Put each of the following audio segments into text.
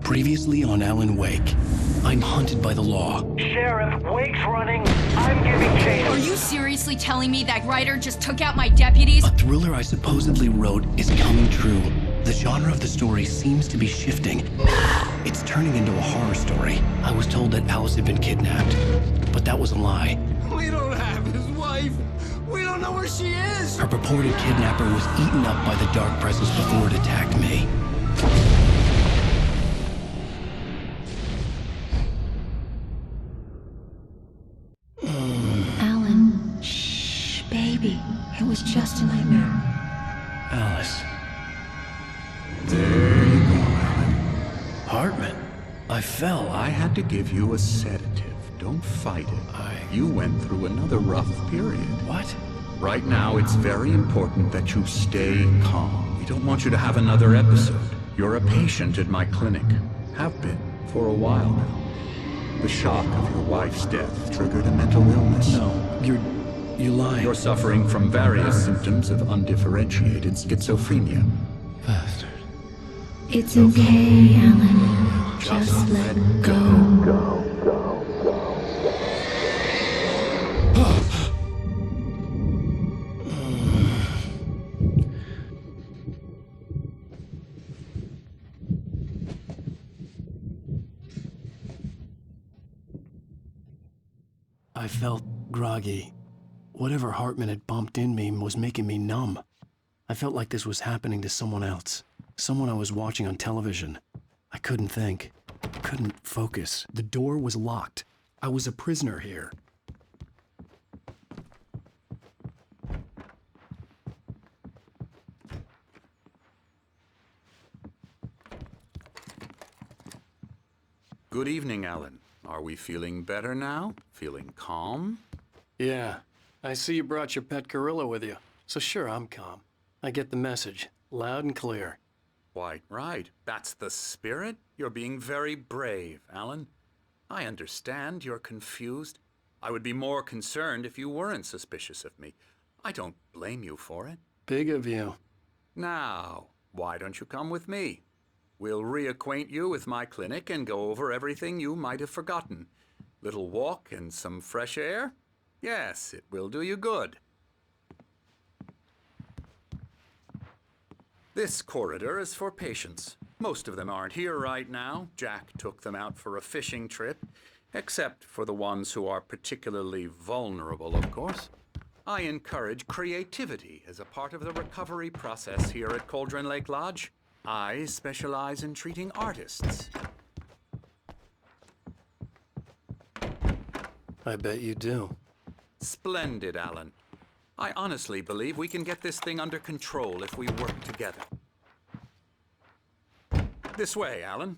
Previously on Alan Wake. I'm hunted by the law. Sheriff, Wake's running. I'm giving chase. Are you seriously telling me that writer just took out my deputies? A thriller I supposedly wrote is coming true. The genre of the story seems to be shifting. It's turning into a horror story. I was told that Alice had been kidnapped, but that was a lie. We don't have his wife. We don't know where she is. Her purported kidnapper was eaten up by the dark presence before it attacked me. Alan, shh, baby. It was just a nightmare. Alice. There you go, Alan. Hartman. I fell. I had to give you a sedative. Don't fight it. You went through another rough period. What? Right now, it's very important that you stay calm. We don't want you to have another episode. You're a patient at my clinic. Have been for a while now. The shock of your wife's death triggered a mental illness. No, you're lying. You're suffering from various symptoms of undifferentiated schizophrenia. Bastard. It's okay, Alan. Just let go. I felt groggy. Whatever Hartman had bumped in me was making me numb. I felt like this was happening to someone else. Someone I was watching on television. I couldn't think. Couldn't focus. The door was locked. I was a prisoner here. Good evening, Alan. Are we feeling better now? Feeling calm? Yeah. I see you brought your pet gorilla with you. So sure, I'm calm. I get the message. Loud and clear. Quite right. That's the spirit. You're being very brave, Alan. I understand you're confused. I would be more concerned if you weren't suspicious of me. I don't blame you for it. Big of you. Now, why don't you come with me? We'll reacquaint you with my clinic and go over everything you might have forgotten. Little walk and some fresh air? Yes, it will do you good. This corridor is for patients. Most of them aren't here right now. Jack took them out for a fishing trip, except for the ones who are particularly vulnerable, of course. I encourage creativity as a part of the recovery process here at Cauldron Lake Lodge. I specialize in treating artists. I bet you do. Splendid, Alan. I honestly believe we can get this thing under control if we work together. This way, Alan.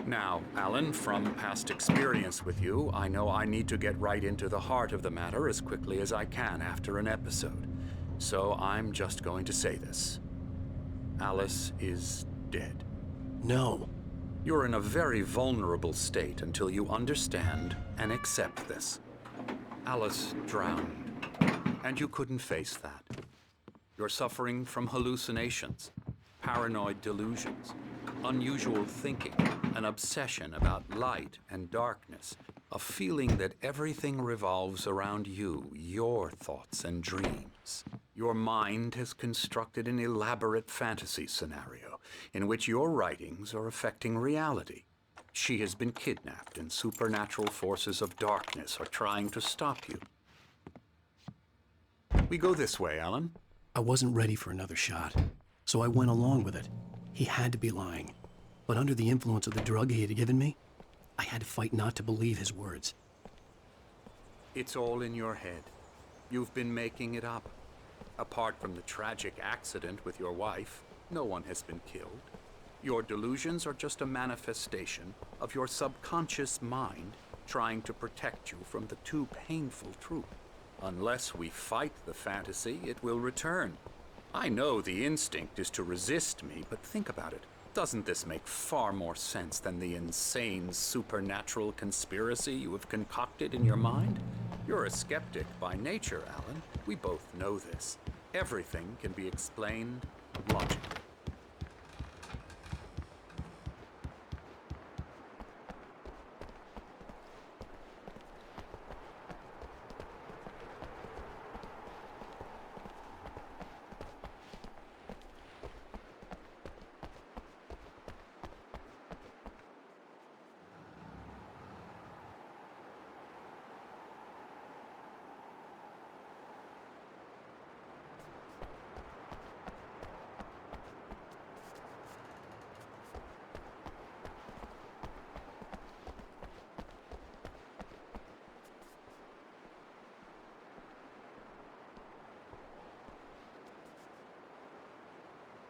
Now, Alan, from past experience with you, I know I need to get right into the heart of the matter as quickly as I can after an episode. So I'm just going to say this. Alice is dead. No. You're in a very vulnerable state until you understand and accept this. Alice drowned, and you couldn't face that. You're suffering from hallucinations, paranoid delusions, unusual thinking, an obsession about light and darkness, a feeling that everything revolves around you, your thoughts and dreams. Your mind has constructed an elaborate fantasy scenario in which your writings are affecting reality. She has been kidnapped and supernatural forces of darkness are trying to stop you. We go this way, Alan. I wasn't ready for another shot, so I went along with it. He had to be lying. But under the influence of the drug he had given me, I had to fight not to believe his words. It's all in your head. You've been making it up. Apart from the tragic accident with your wife, no one has been killed. Your delusions are just a manifestation of your subconscious mind trying to protect you from the too painful truth. Unless we fight the fantasy, it will return. I know the instinct is to resist me, but think about it. Doesn't this make far more sense than the insane supernatural conspiracy you have concocted in your mind? You're a skeptic by nature, Alan. We both know this. Everything can be explained logically.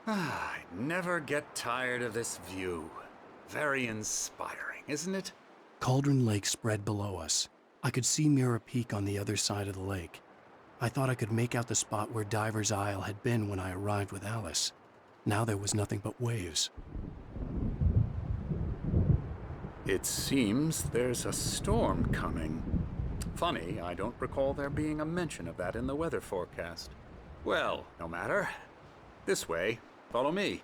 I never get tired of this view. Very inspiring, isn't it? Cauldron Lake spread below us. I could see Mirror Peak on the other side of the lake. I thought I could make out the spot where Diver's Isle had been when I arrived with Alice. Now there was nothing but waves. It seems there's a storm coming. Funny, I don't recall there being a mention of that in the weather forecast. Well, no matter. This way. Follow me.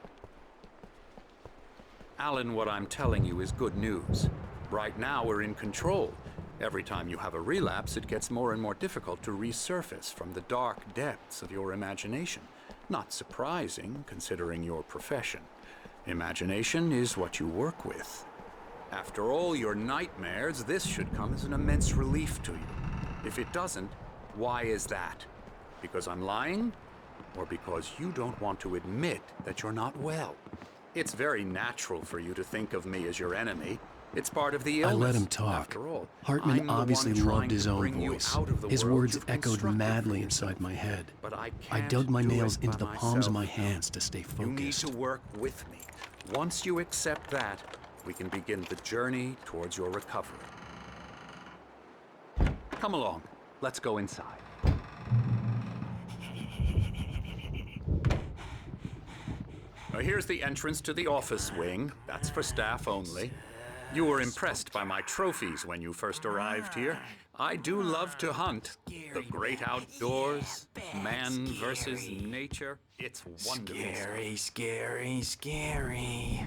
Alan, what I'm telling you is good news. Right now, we're in control. Every time you have a relapse, it gets more and more difficult to resurface from the dark depths of your imagination. Not surprising, considering your profession. Imagination is what you work with. After all your nightmares, this should come as an immense relief to you. If it doesn't, why is that? Because I'm lying? Or because you don't want to admit that you're not well? It's very natural for you to think of me as your enemy. It's part of the illness. I let him talk. After all, Hartman I'm the obviously one trying loved his to own bring you voice. out of the His world words you've echoed constructed madly for inside yourself. my head. But I I can't dug my do nails it into by the palms of my myself. hands to stay You need focused. to work with me. Once you accept that, we can begin the journey towards your recovery. Come along. Let's go inside. Now, here's the entrance to the office wing. That's for staff only. You were impressed by my trophies when you first arrived here. I do love to hunt. The great outdoors, man versus nature. It's wonderful. Scary, scary, scary.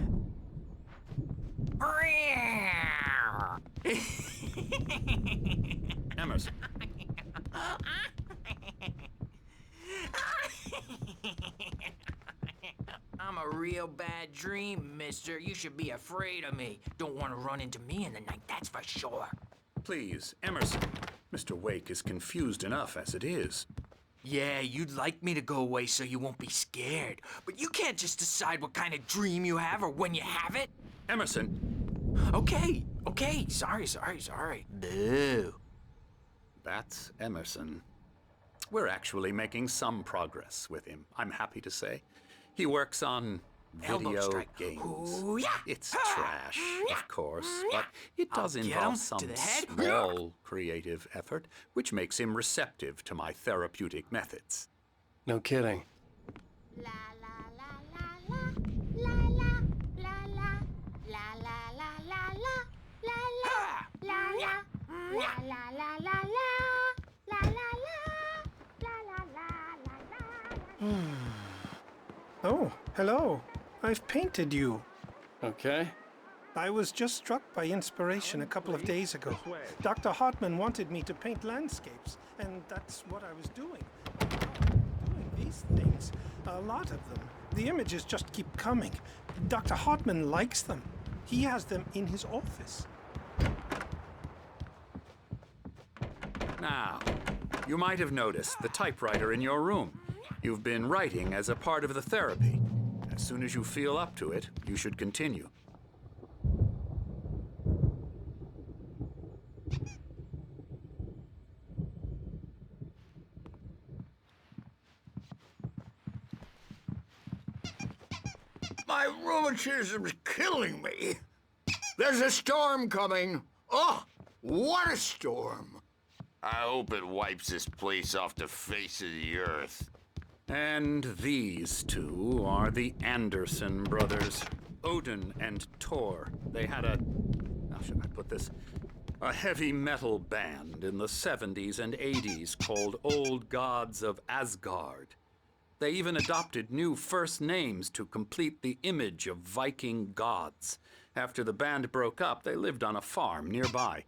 Emerson. I'm a real bad dream, mister. You should be afraid of me. Don't want to run into me in the night, that's for sure. Please, Emerson. Mr. Wake is confused enough as it is. Yeah, you'd like me to go away so you won't be scared. But you can't just decide what kind of dream you have or when you have it. Emerson, Okay, sorry. Boo. that's Emerson. We're actually making some progress with him, I'm happy to say. He works on Elbow video strike. games. Ooh, yeah. It's trash, of course, but it does I'll get involve him some to the head. small creative effort, which makes him receptive to my therapeutic methods. No kidding. La la la la la la la la la la la la la la la la la la la la Oh, hello. I've painted you. Okay. I was just struck by inspiration a couple of days ago. Dr. Hartman wanted me to paint landscapes, and that's what I was doing. Doing these things, a lot of them. The images just keep coming. Dr. Hartman likes them. He has them in his office. Now, you might have noticed the typewriter in your room. You've been writing as a part of the therapy. As soon as you feel up to it, you should continue. My rheumatism's killing me. There's a storm coming. Oh, what a storm. I hope it wipes this place off the face of the earth. And these two are the Anderson brothers. Odin and Thor. They had how should I put this? A heavy metal band in the 70s and 80s called Old Gods of Asgard. They even adopted new first names to complete the image of Viking gods. After the band broke up, they lived on a farm nearby.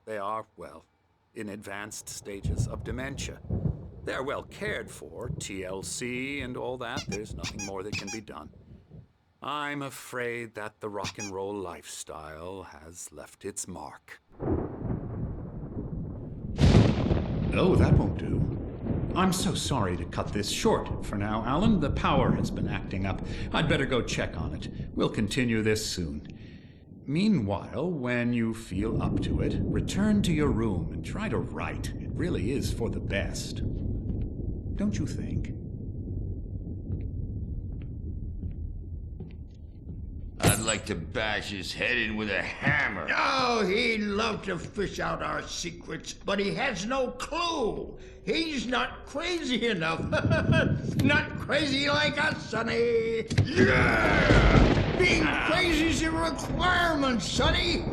They are, well, in advanced stages of dementia. They're well cared for, TLC and all that. There's nothing more that can be done. I'm afraid that the rock and roll lifestyle has left its mark. Oh, that won't do. I'm so sorry to cut this short for now, Alan. The power has been acting up. I'd better go check on it. We'll continue this soon. Meanwhile, when you feel up to it, return to your room and try to write. It really is for the best. Don't you think? I'd like to bash his head in with a hammer. Oh, he'd love to fish out our secrets, but he has no clue. He's not crazy enough. Not crazy like us, Sonny. Yeah! Being crazy's a requirement, Sonny.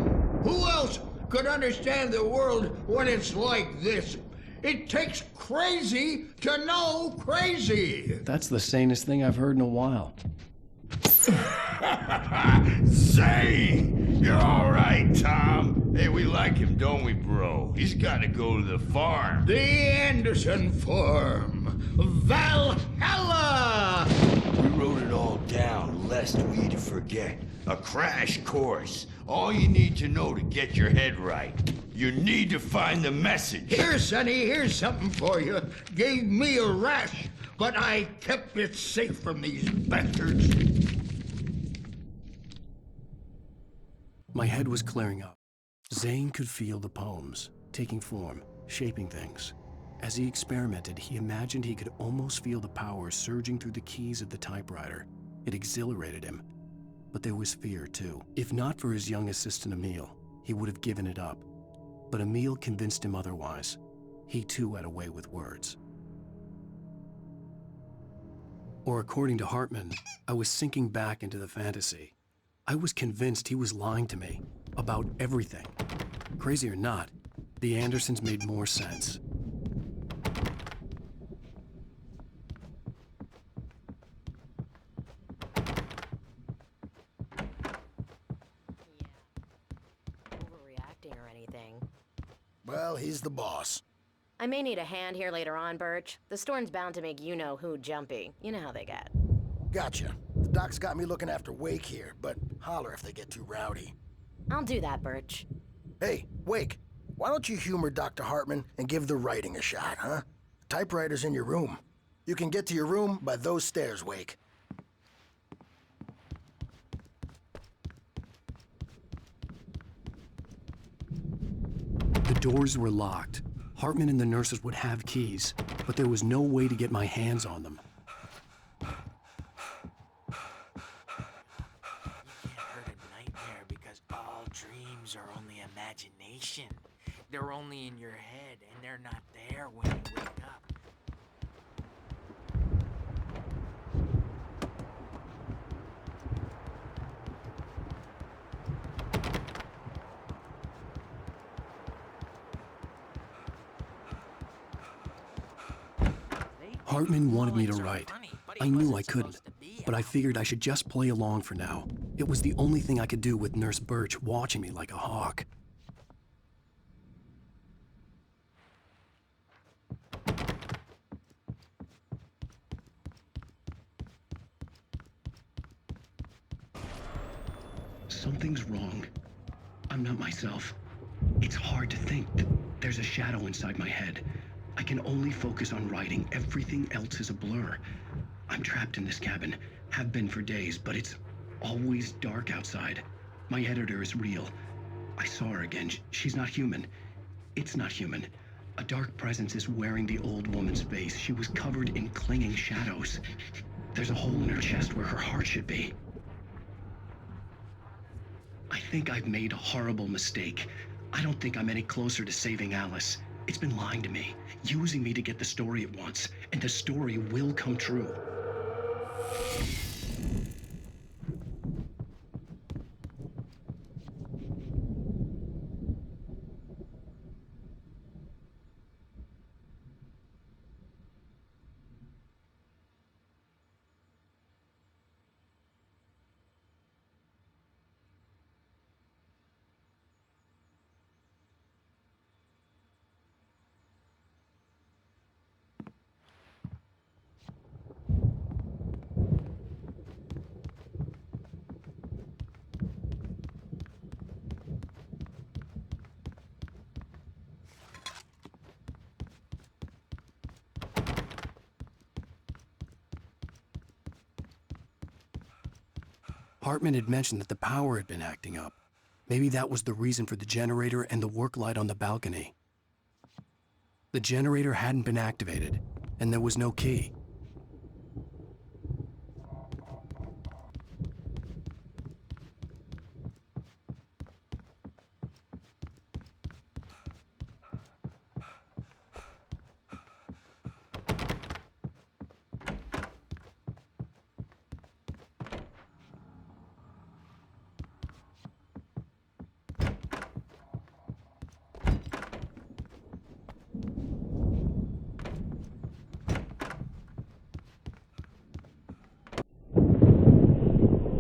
Who else could understand the world when it's like this? It takes crazy to know crazy. That's the sanest thing I've heard in a while. Zane! You're all right, Tom. Hey, we like him, don't we, bro? He's got to go to the farm. The Anderson Farm. Valhalla! We wrote it all down, lest we'd forget. A crash course. All you need to know to get your head right. You need to find the message. Here, Sonny, here's something for you. Gave me a rash, but I kept it safe from these bastards. My head was clearing up. Zane could feel the poems, taking form, shaping things. As he experimented, he imagined he could almost feel the power surging through the keys of the typewriter. It exhilarated him. But there was fear, too. If not for his young assistant Emil, he would have given it up. But Emil convinced him otherwise. He too had a way with words. Or according to Hartman, I was sinking back into the fantasy. I was convinced he was lying to me about everything. Crazy or not, the Andersons made more sense. Overreacting or anything. Well, he's the boss. I may need a hand here later on, Birch. The storm's bound to make you-know-who jumpy. You know how they get. Gotcha. The doc's got me looking after Wake here, but holler if they get too rowdy. I'll do that, Birch. Hey, Wake, why don't you humor Dr. Hartman and give the writing a shot, huh? The typewriter's in your room. You can get to your room by those stairs, Wake. The doors were locked. Hartman and the nurses would have keys, but there was no way to get my hands on them. Are only imagination. They're only in your head, and they're not there when you wake up. Hartman wanted me to write. I knew I couldn't, but I figured I should just play along for now. It was the only thing I could do with Nurse Birch watching me like a hawk. Something's wrong. I'm not myself. It's hard to think. There's a shadow inside my head. I can only focus on writing. Everything else is a blur. I'm trapped in this cabin. Have been for days, but it's always dark outside. My editor is real. I saw her again. She's not human. It's not human. A dark presence is wearing the old woman's face. She was covered in clinging shadows. There's a hole in her chest where her heart should be. I think I've made a horrible mistake. I don't think I'm any closer to saving Alice. It's been lying to me, using me to get the story it wants, and the story will come true. Hartman had mentioned that the power had been acting up. Maybe that was the reason for the generator and the work light on the balcony. The generator hadn't been activated, and there was no key.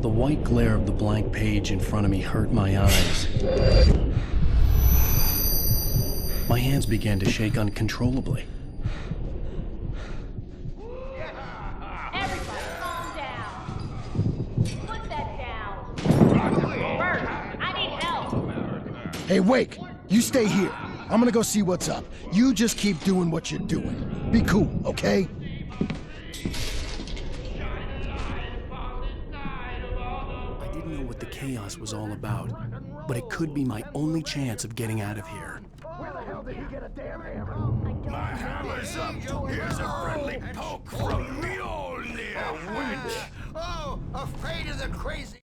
The white glare of the blank page in front of me hurt my eyes. My hands began to shake uncontrollably. Everybody, calm down. Put that down. Bert, I need help. Hey, Wake, you stay here. I'm gonna go see what's up. You just keep doing what you're doing. Be cool, okay? I didn't know what the chaos was all about, but it could be my only chance of getting out of here. Where the hell did he get a damn hammer? My hammer's up. Here's a friendly poke from Mjolnir, wench. Oh, afraid of the crazy.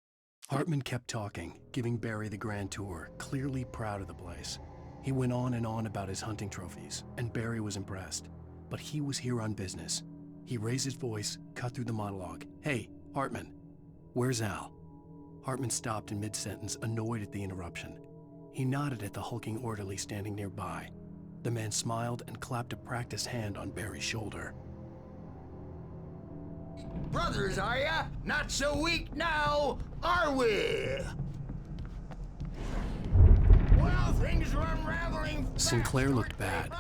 Hartman kept talking, giving Barry the grand tour, clearly proud of the place. He went on and on about his hunting trophies, and Barry was impressed. But he was here on business. He raised his voice, cut through the monologue. Hey, Hartman, where's Al? Hartman stopped in mid-sentence, annoyed at the interruption. He nodded at the hulking orderly standing nearby. The man smiled and clapped a practiced hand on Barry's shoulder. Brothers, are ya? Not so weak now, are we? Well, things are unraveling fast. Sinclair looked bad.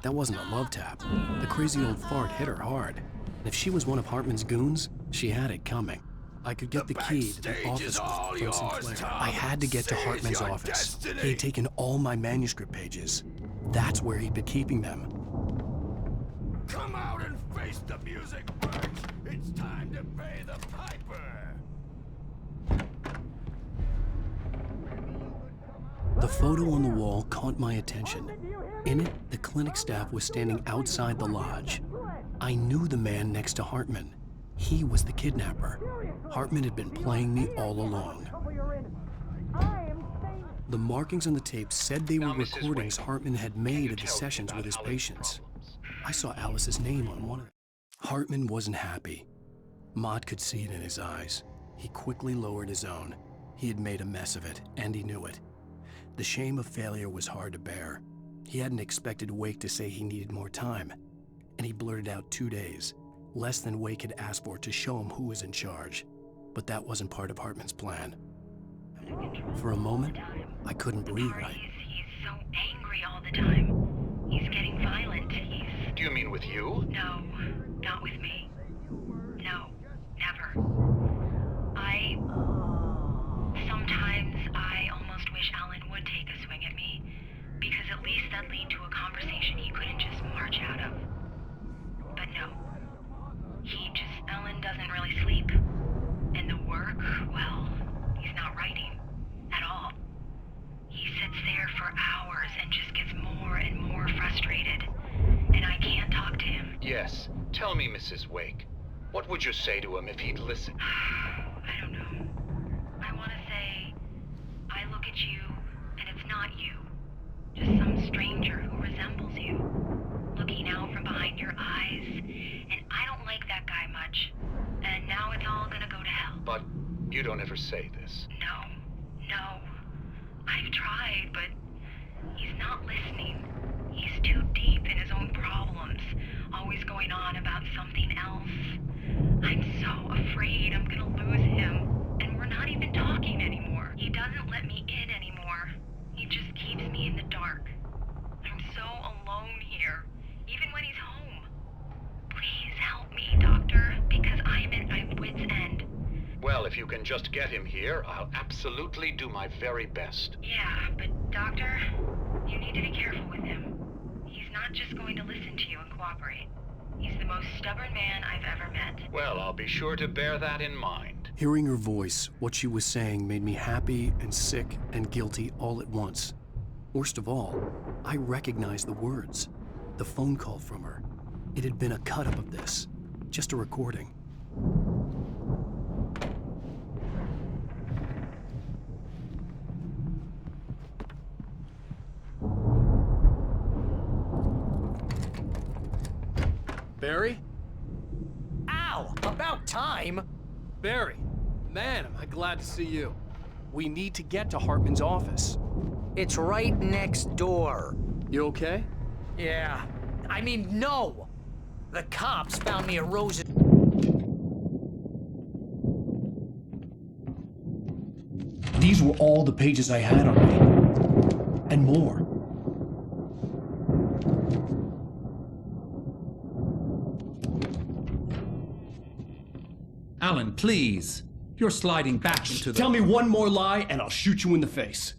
That wasn't a love tap. The crazy old fart hit her hard. And if she was one of Hartman's goons, she had it coming. I could get the key to the office from Sinclair. I had to get to Hartman's office. He had taken all my manuscript pages. That's where he'd been keeping them. Come out and face the music, Bert. It's time to pay the piper. The photo on the wall caught my attention. In it, the clinic staff was standing outside the lodge. I knew the man next to Hartman. He was the kidnapper. Hartman had been playing me all along. The markings on the tape said they were recordings Hartman had made of the sessions with his patients. I saw Alice's name on one of them. Hartman wasn't happy. Mott could see it in his eyes. He quickly lowered his own. He had made a mess of it, and he knew it. The shame of failure was hard to bear. He hadn't expected Wake to say he needed more time, and he blurted out 2 days, less than Wake had asked for to show him who was in charge. But that wasn't part of Hartman's plan. For a moment, I couldn't breathe right. He's so angry all the time. He's getting violent. Do you mean with you? No, not with me. No, never. Sometimes I almost wish Alan would take a swing at me, because at least that'd lead to a conversation he couldn't just march out of. But no. Alan doesn't really sleep. And the work, well, he's not writing at all. He sits there for hours and just gets more and more frustrated. And I can't talk to him. Yes. Tell me, Mrs. Wake. What would you say to him if he'd listen? I don't know. I want to say, I look at you, and it's not you. Just some stranger who resembles you. Looking out from behind your eyes, and I don't like that guy much. And now it's all gonna go to hell. But you don't ever say this. No. I've tried, but he's not listening. He's too deep in his own problems, always going on about something else. I'm so afraid I'm gonna lose him, and we're not even talking anymore. He doesn't let me in anymore. He just keeps me in the dark. I'm so alone here, even when he's home. Please help me, Doctor, because I'm at my wit's end. Well, if you can just get him here, I'll absolutely do my very best. Yeah, but Doctor, you need to be careful with him. He's not just going to listen to you and cooperate. He's the most stubborn man I've ever met. Well, I'll be sure to bear that in mind. Hearing her voice, what she was saying made me happy and sick and guilty all at once. Worst of all, I recognized the words. The phone call from her. It had been a cut-up of this. Just a recording. Barry? Ow! About time! Barry, man, am I glad to see you. We need to get to Hartman's office. It's right next door. You okay? Yeah. I mean, no! The cops found me a rose. These were all the pages I had on me. And more. Alan, please. You're sliding back into the... Tell me one more lie and I'll shoot you in the face.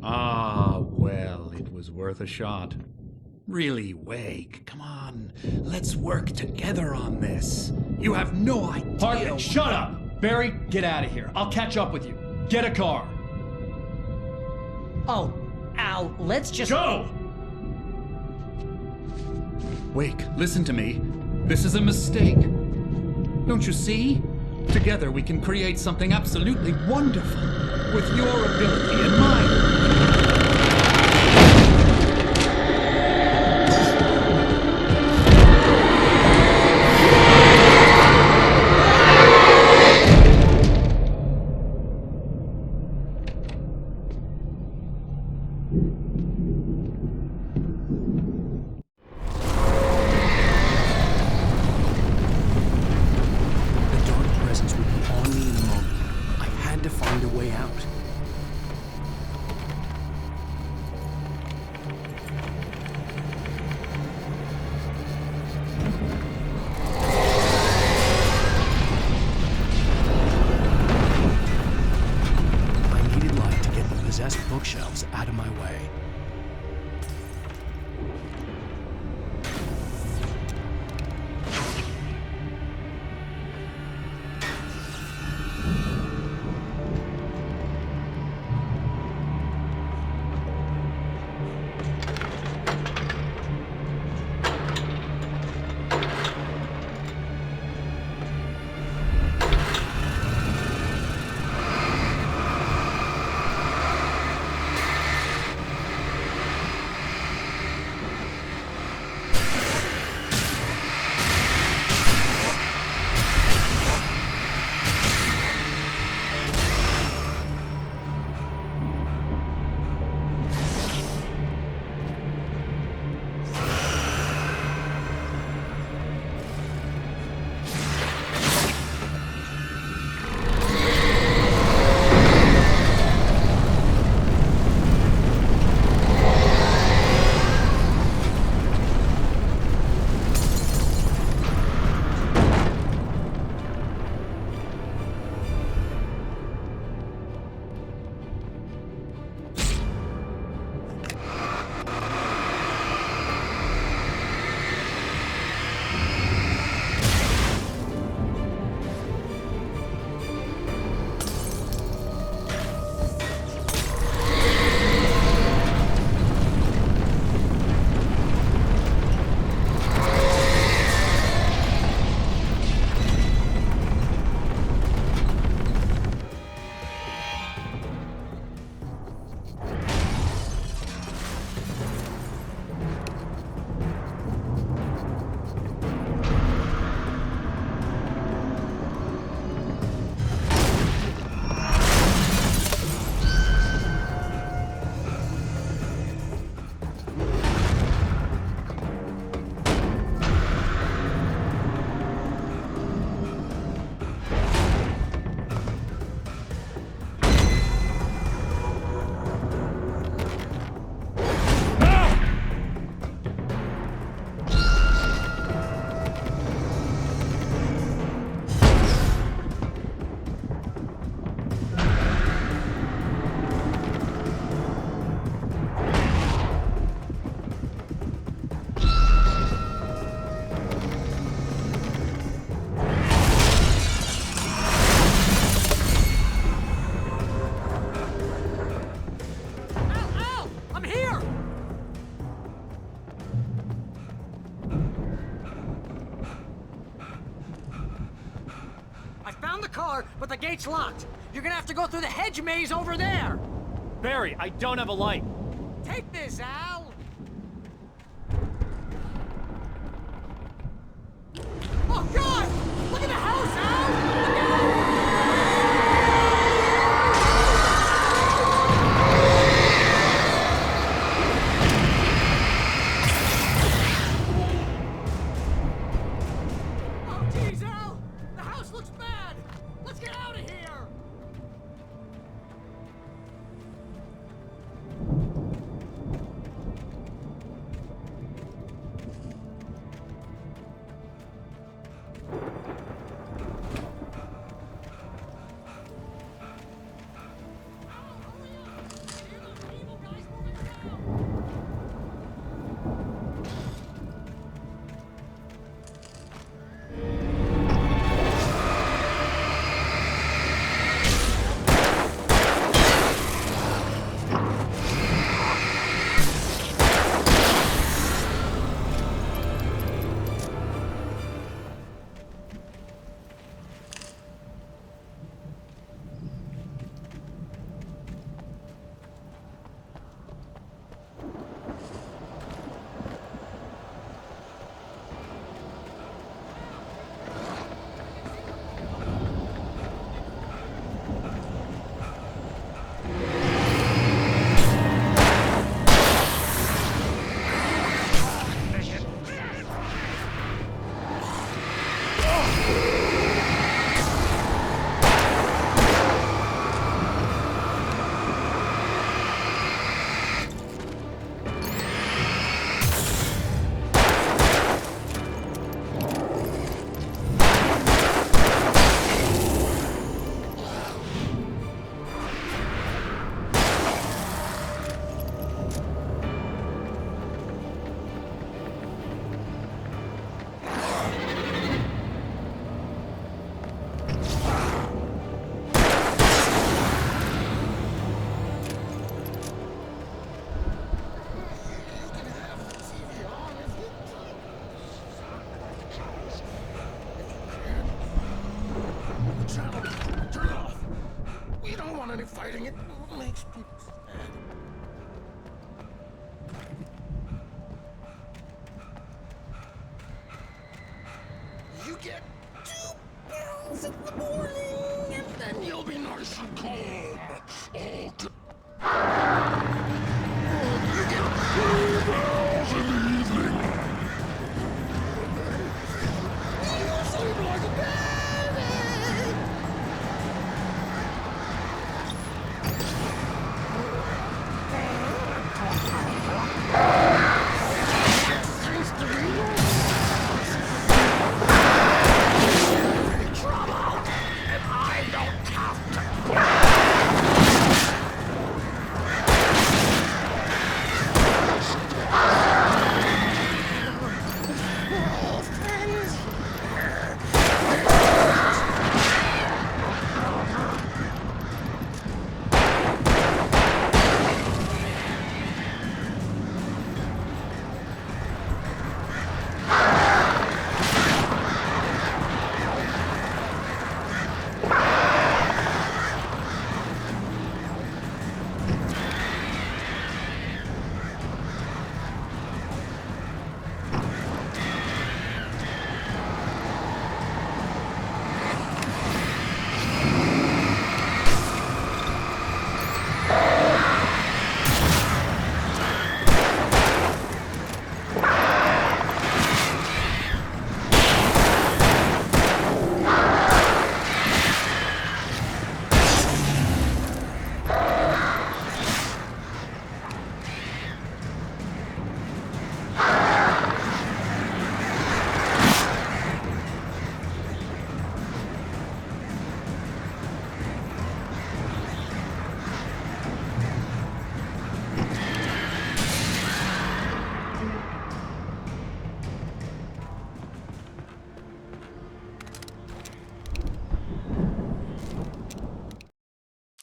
Ah, well, it was worth a shot. Really, Wake, come on. Let's work together on this. You have no idea... Hartman, shut up! Barry, get out of here. I'll catch up with you. Get a car. Oh, Al, let's just... Go! Wake, listen to me. This is a mistake. Don't you see? Together we can create something absolutely wonderful. With your ability and mine. Bookshelves out of my way. door, but the gate's locked. You're gonna have to go through the hedge maze over there. Barry, I don't have a light. Take this, Al. Oh, God! Look at the house, Al! Look out! Fighting it makes people sad. You get 2 pills in the morning, and then you'll be nice and calm all day. You get 2 pills in the evening. You sleep like a baby.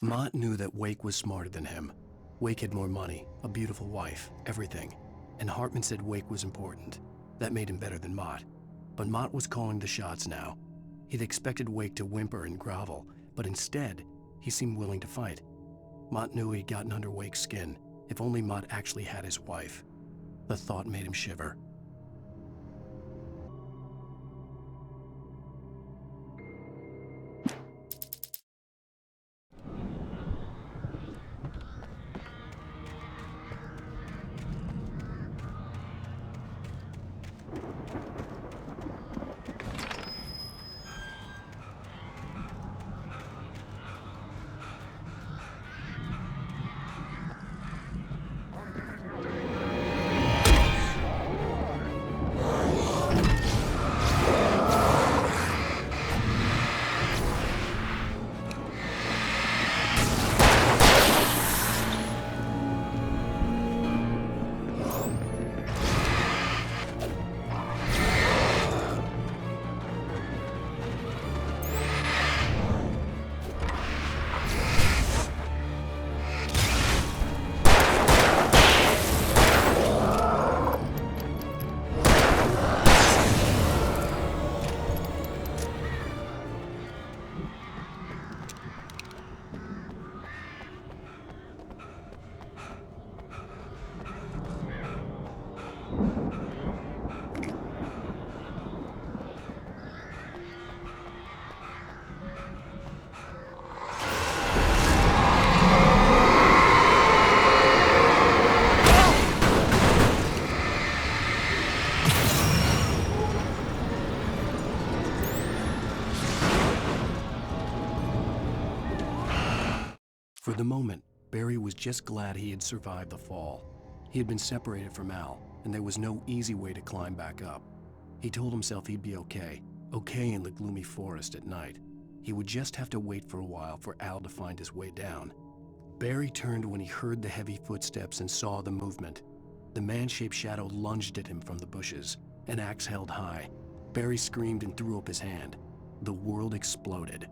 Mott knew that Wake was smarter than him. Wake had more money, a beautiful wife, everything. And Hartman said Wake was important. That made him better than Mott. But Mott was calling the shots now. He'd expected Wake to whimper and grovel, but instead, he seemed willing to fight. Mott knew he'd gotten under Wake's skin. If only Mott actually had his wife. The thought made him shiver. For the moment, Barry was just glad he had survived the fall. He had been separated from Al, and there was no easy way to climb back up. He told himself he'd be okay in the gloomy forest at night. He would just have to wait for a while for Al to find his way down. Barry turned when he heard the heavy footsteps and saw the movement. The man-shaped shadow lunged at him from the bushes, an axe held high. Barry screamed and threw up his hand. The world exploded.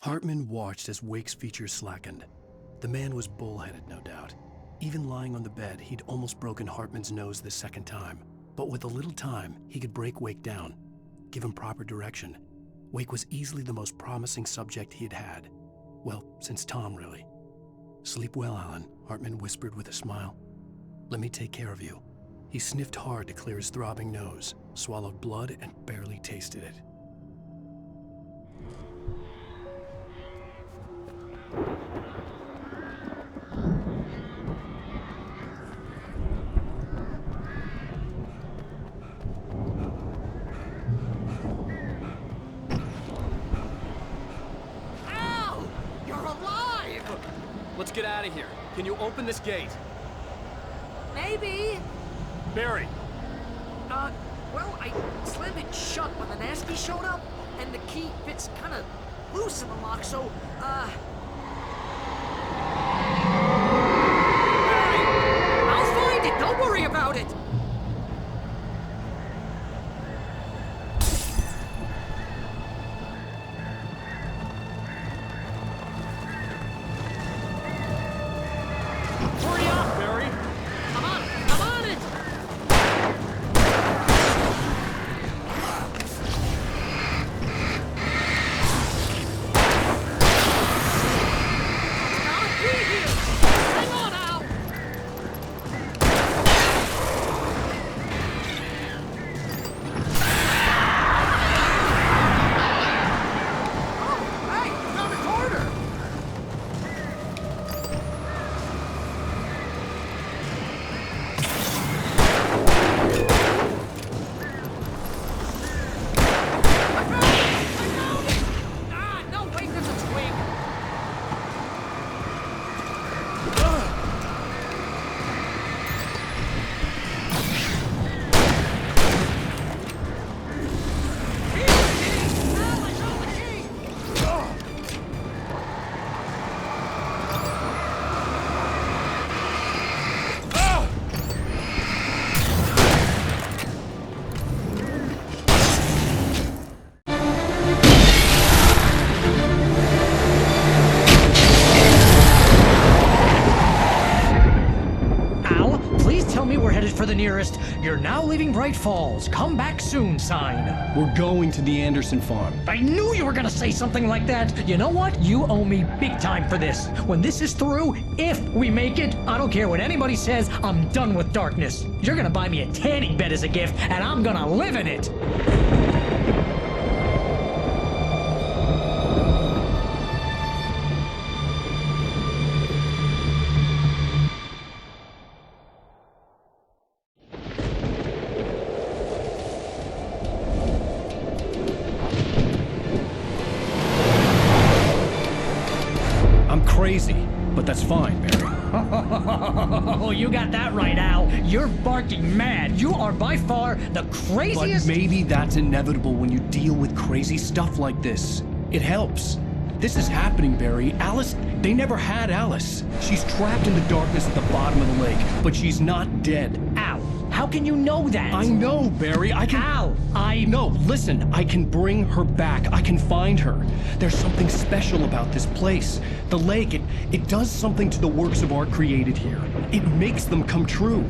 Hartman watched as Wake's features slackened. The man was bullheaded, no doubt. Even lying on the bed, he'd almost broken Hartman's nose the second time. But with a little time, he could break Wake down, give him proper direction. Wake was easily the most promising subject he had had. Well, since Tom, really. "Sleep well, Alan," Hartman whispered with a smile. "Let me take care of you." He sniffed hard to clear his throbbing nose, swallowed blood, and barely tasted it. Al! You're alive! Let's get out of here. Can you open this gate? Maybe. Barry! Well, I slammed it shut when the nasty showed up, and the key fits kind of loose in the lock, so, Barry! I'll find it! Don't worry about it! Hurry up, Barry! I'm on it! tell me we're headed for the nearest "You're now leaving Bright Falls. Come back soon" sign. We're going to the Anderson farm. I knew you were gonna say something like that. You know what? You owe me big time for this. When this is through, if we make it, I don't care what anybody says, I'm done with darkness. You're gonna buy me a tanning bed as a gift, and I'm gonna live in it. Crazy, but that's fine, Barry. Oh, you got that right, Al. You're barking mad. You are by far the craziest. But maybe that's inevitable when you deal with crazy stuff like this. It helps. This is happening, Barry. Alice, they never had Alice. She's trapped in the darkness at the bottom of the lake, but she's not dead. Al, how can you know that? I know, Barry. I can... Al, No, listen. I can bring her back. I can find her. There's something special about this place. The lake, it does something to the works of art created here. It makes them come true.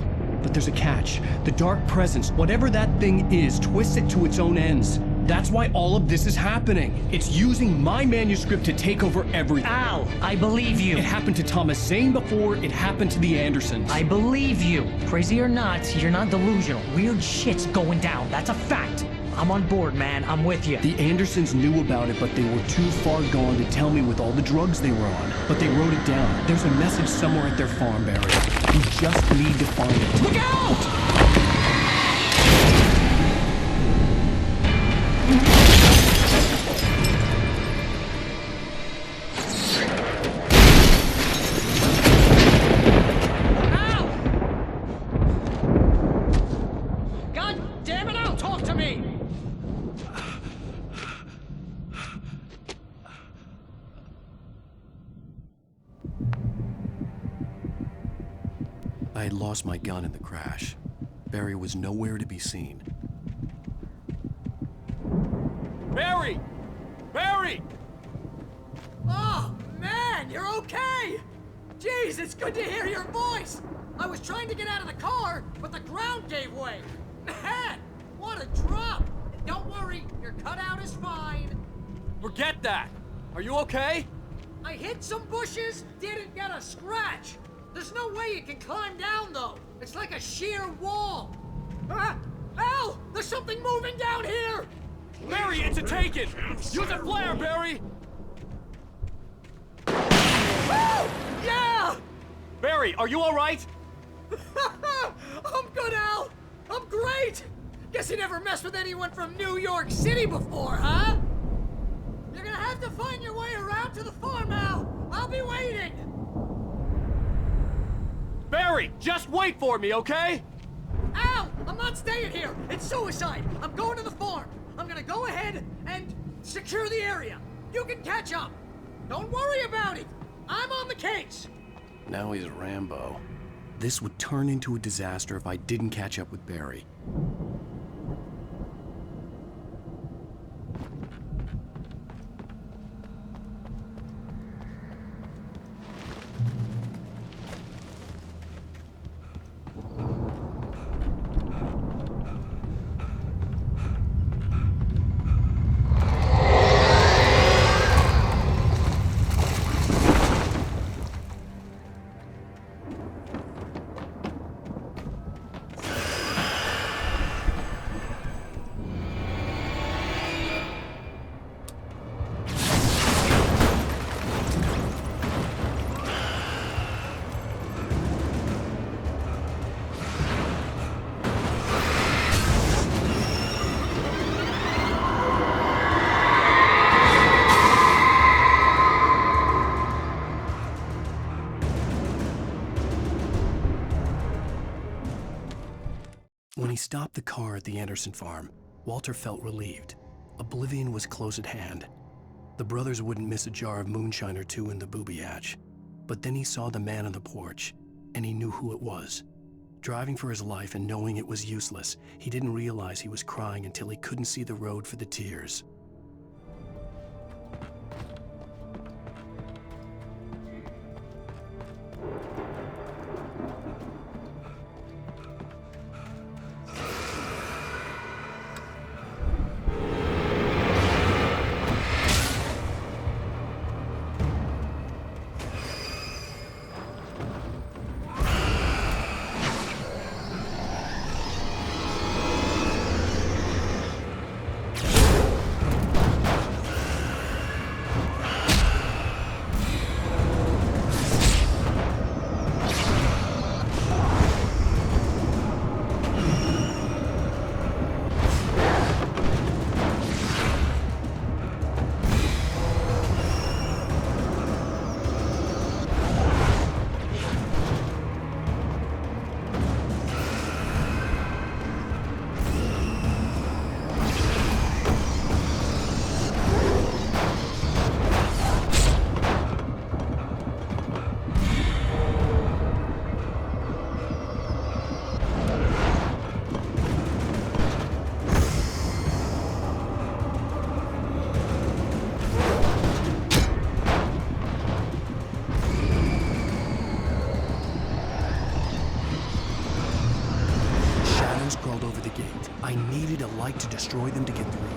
But there's a catch. The dark presence, whatever that thing is, twists it to its own ends. That's why all of this is happening. It's using my manuscript to take over everything. Al, I believe you. It happened to Thomas Zane before, it happened to the Andersons. I believe you. Crazy or not, you're not delusional. Weird shit's going down. That's a fact. I'm on board, man. I'm with you. The Andersons knew about it, but they were too far gone to tell me with all the drugs they were on. But they wrote it down. There's a message somewhere at their farm, Barry. We just need to find it. Look out! I had lost my gun in the crash. Barry was nowhere to be seen. Barry! Barry! Oh, man, you're okay! Jeez, it's good to hear your voice! I was trying to get out of the car, but the ground gave way. Man, what a drop! Don't worry, your cutout is fine. Forget that! Are you okay? I hit some bushes, didn't get a scratch. There's no way you can climb down, though. It's like a sheer wall. Al! There's something moving down here! Barry, it's a taken! Use a flare, Barry! Woo! Yeah! Barry, are you alright? I'm good, Al! I'm great! Guess you never messed with anyone from New York City before, huh? You're gonna have to find your way around to the farm, Al! I'll be waiting! Barry, just wait for me, okay? Al! I'm not staying here! It's suicide! I'm going to the farm! I'm gonna go ahead and secure the area. You can catch up. Don't worry about it. I'm on the case. Now he's Rambo. This would turn into a disaster if I didn't catch up with Barry. When he stopped the car at the Anderson farm, Walter felt relieved. Oblivion was close at hand. The brothers wouldn't miss a jar of moonshine or two in the booby hatch. But then he saw the man on the porch, and he knew who it was. Driving for his life and knowing it was useless, he didn't realize he was crying until he couldn't see the road for the tears. held over the gate. I needed a light to destroy them to get through.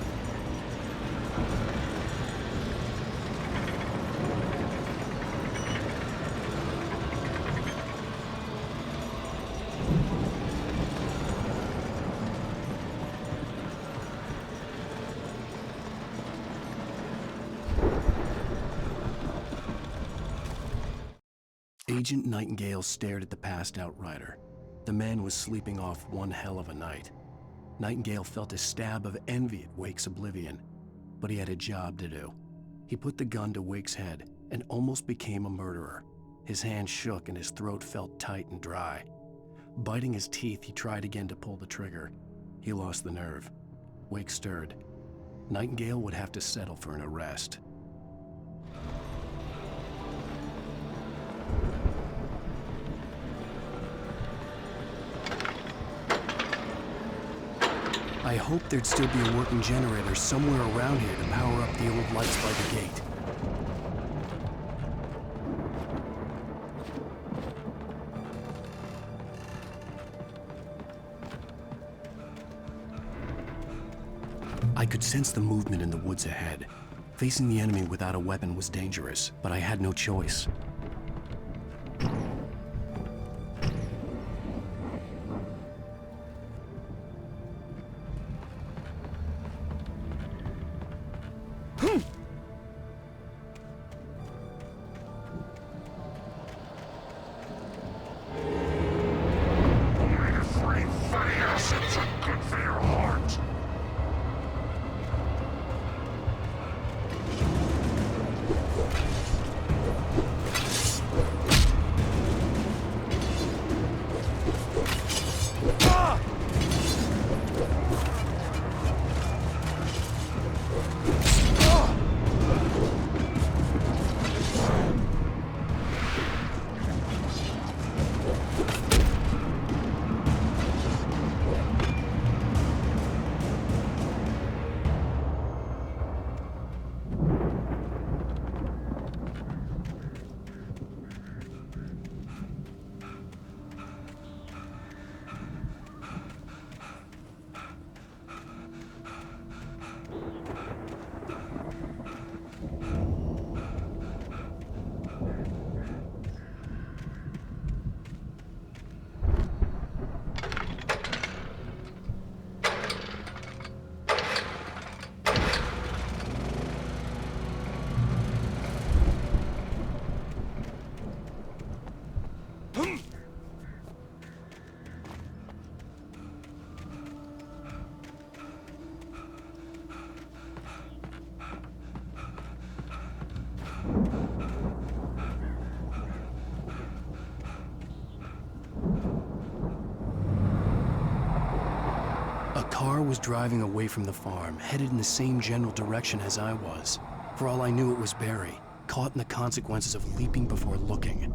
Agent Nightingale stared at the passed-out rider. The man was sleeping off one hell of a night. Nightingale felt a stab of envy at Wake's oblivion, but he had a job to do. He put the gun to Wake's head and almost became a murderer. His hand shook and his throat felt tight and dry. Biting his teeth, he tried again to pull the trigger. He lost the nerve. Wake stirred. Nightingale would have to settle for an arrest. I hoped there'd still be a working generator somewhere around here to power up the old lights by the gate. I could sense the movement in the woods ahead. Facing the enemy without a weapon was dangerous, but I had no choice. car was driving away from the farm, headed in the same general direction as I was. For all I knew, it was Barry, caught in the consequences of leaping before looking.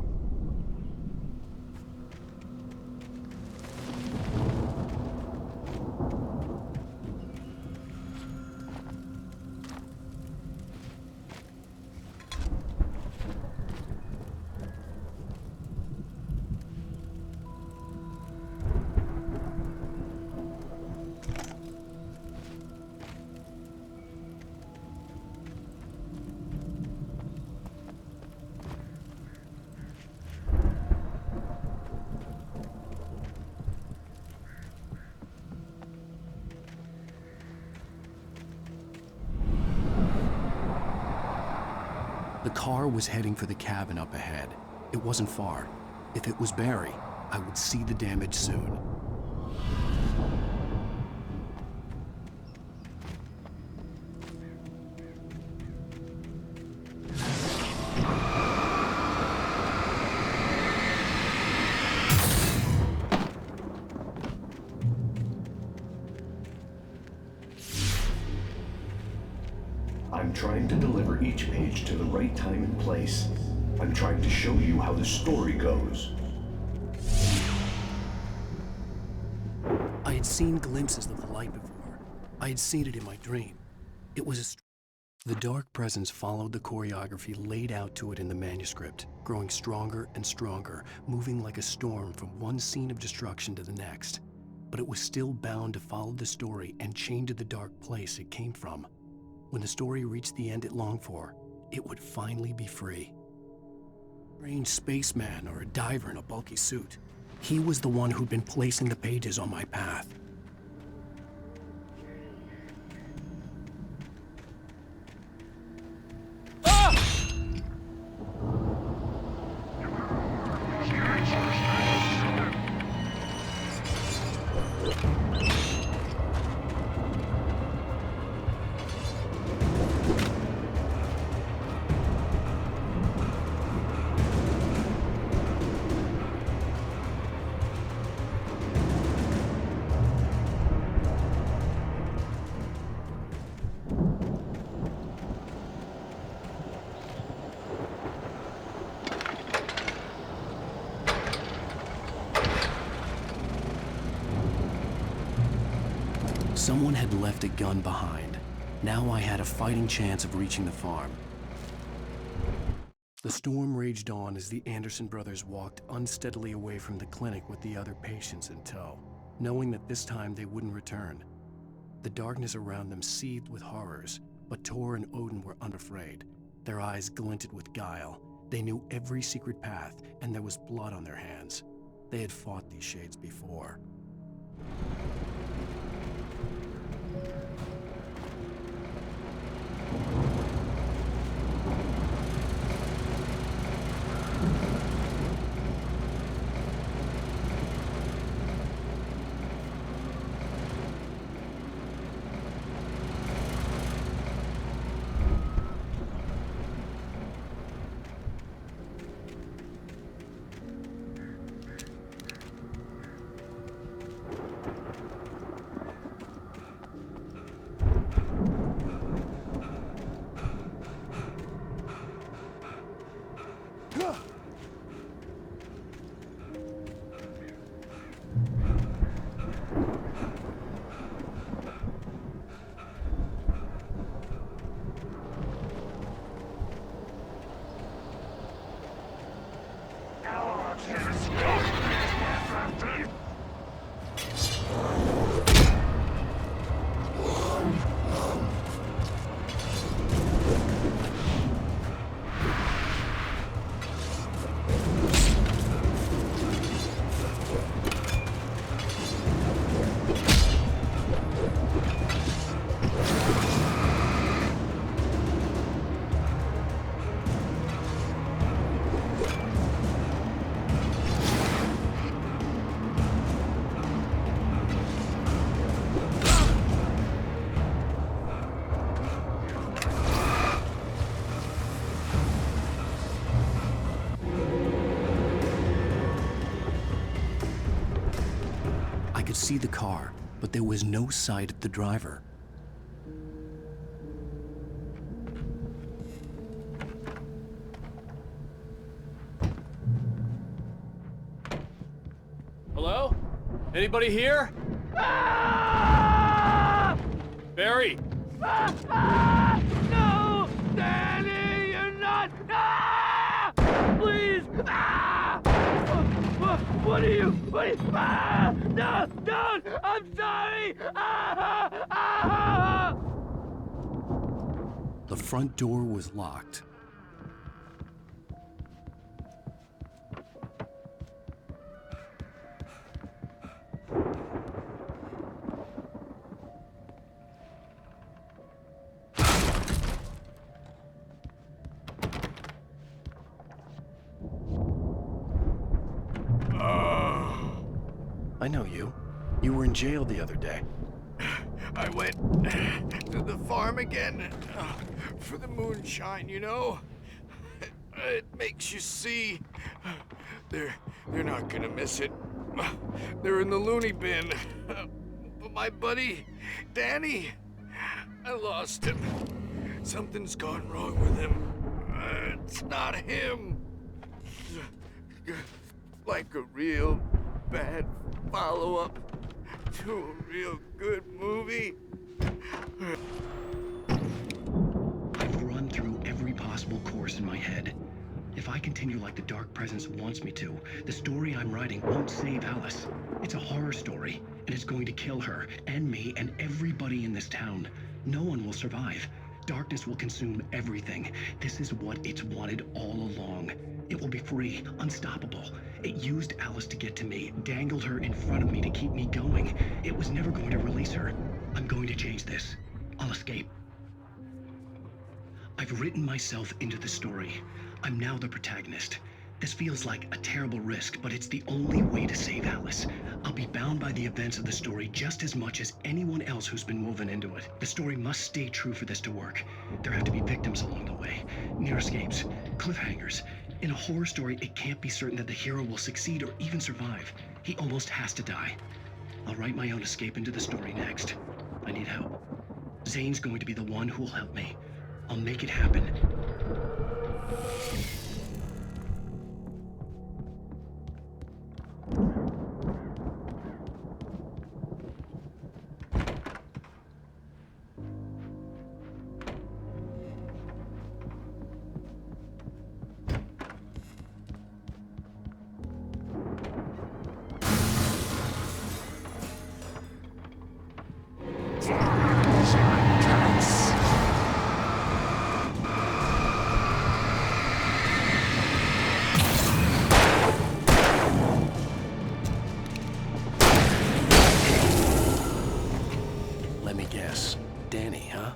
The car was heading for the cabin up ahead. It wasn't far. If it was Barry, I would see the damage soon. I'm trying to deliver each page to the right time and place. I'm trying to show you how the story goes. I had seen glimpses of the light before. I had seen it in my dream. It was the dark presence followed the choreography laid out to it in the manuscript, growing stronger and stronger, moving like a storm from one scene of destruction to the next. but it was still bound to follow the story and chained to the dark place it came from. When the story reached the end it longed for, it would finally be free. A strange spaceman or a diver in a bulky suit. He was the one who'd been placing the pages on my path. Someone had left a gun behind. Now I had a fighting chance of reaching the farm. The storm raged on as the Anderson brothers walked unsteadily away from the clinic with the other patients in tow, knowing that this time they wouldn't return. The darkness around them seethed with horrors, but Tor and Odin were unafraid. Their eyes glinted with guile. They knew every secret path, and there was blood on their hands. They had fought these shades before. See the car, but there was no sight of the driver. Hello? Anybody here? Ah! Barry! No! Danny, you're not! Ah! Please! Ah! What are you? Ah! No! Don't! I'm sorry! Ah! Ah! The front door was locked. I know you. You were in jail the other day. I went to the farm again for the moonshine, you know? It makes you see. They're not gonna miss it. They're in the loony bin. But my buddy, Danny, I lost him. Something's gone wrong with him. It's not him. Like a real bad follow-up to a real good movie. I've run through every possible course in my head. If If I continue like the Dark Presence wants me to, the story I'm writing won't save Alice. It's a horror story, and it's going to kill her, and me, and everybody in this town. No one will survive. Darkness will consume everything. This is what it's wanted all along. It will be free, unstoppable. It used Alice to get to me, dangled her in front of me to keep me going. It was never going to release her. I'm going to change this. I'll escape. I've written myself into the story. I'm now the protagonist. This feels like a terrible risk, but it's the only way to save Alice. I'll be bound by the events of the story just as much as anyone else who's been woven into it. The story must stay true for this to work. There have to be victims along the way, near escapes, cliffhangers. In a horror story, it can't be certain that the hero will succeed or even survive. He almost has to die. I'll write my own escape into the story next. I need help. Zane's going to be the one who'll help me. I'll make it happen. Let me guess. Danny, huh?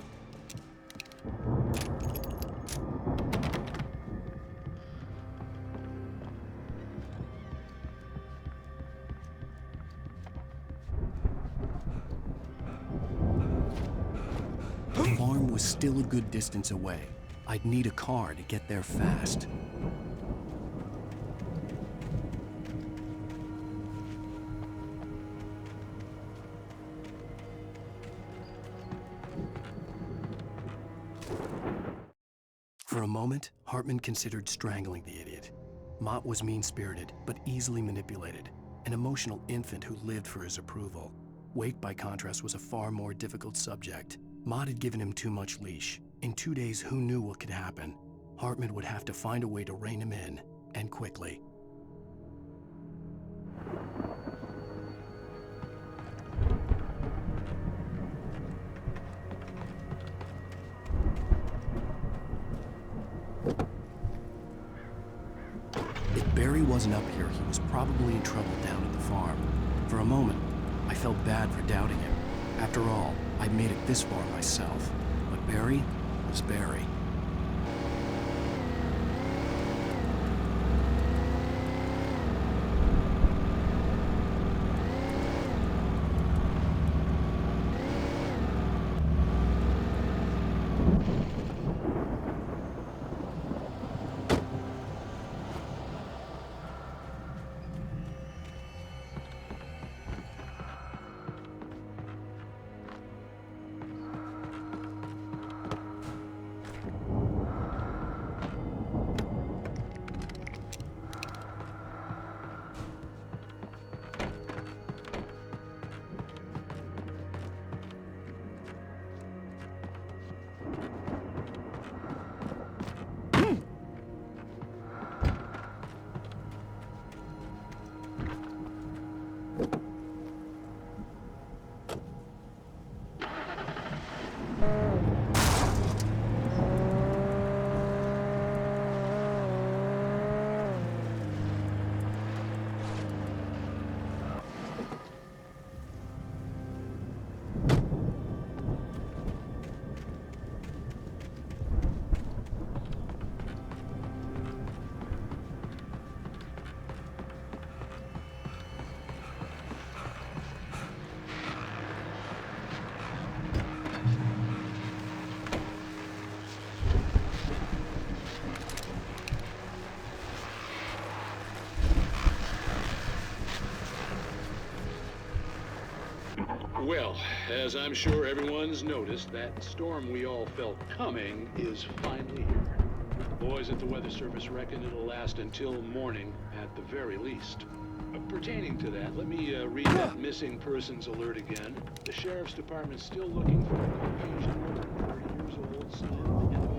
The farm was still a good distance away. I'd need a car to get there fast. For a moment, Hartman considered strangling the idiot. Mott was mean-spirited, but easily manipulated, an emotional infant who lived for his approval. Wake, by contrast, was a far more difficult subject. Mott had given him too much leash. In 2 days, who knew what could happen? Hartman would have to find a way to rein him in, and quickly. If Barry wasn't up here, he was probably in trouble down at the farm. For a moment, I felt bad for doubting him. After all, I'd made it this far myself. But Barry was Barry. Well, as I'm sure everyone's noticed, that storm we all felt coming is finally here. The boys at the Weather Service reckon it'll last until morning at the very least. Pertaining to that, let me read that missing persons alert again. The Sheriff's Department's still looking for a Caucasian woman, 30 years old, still in the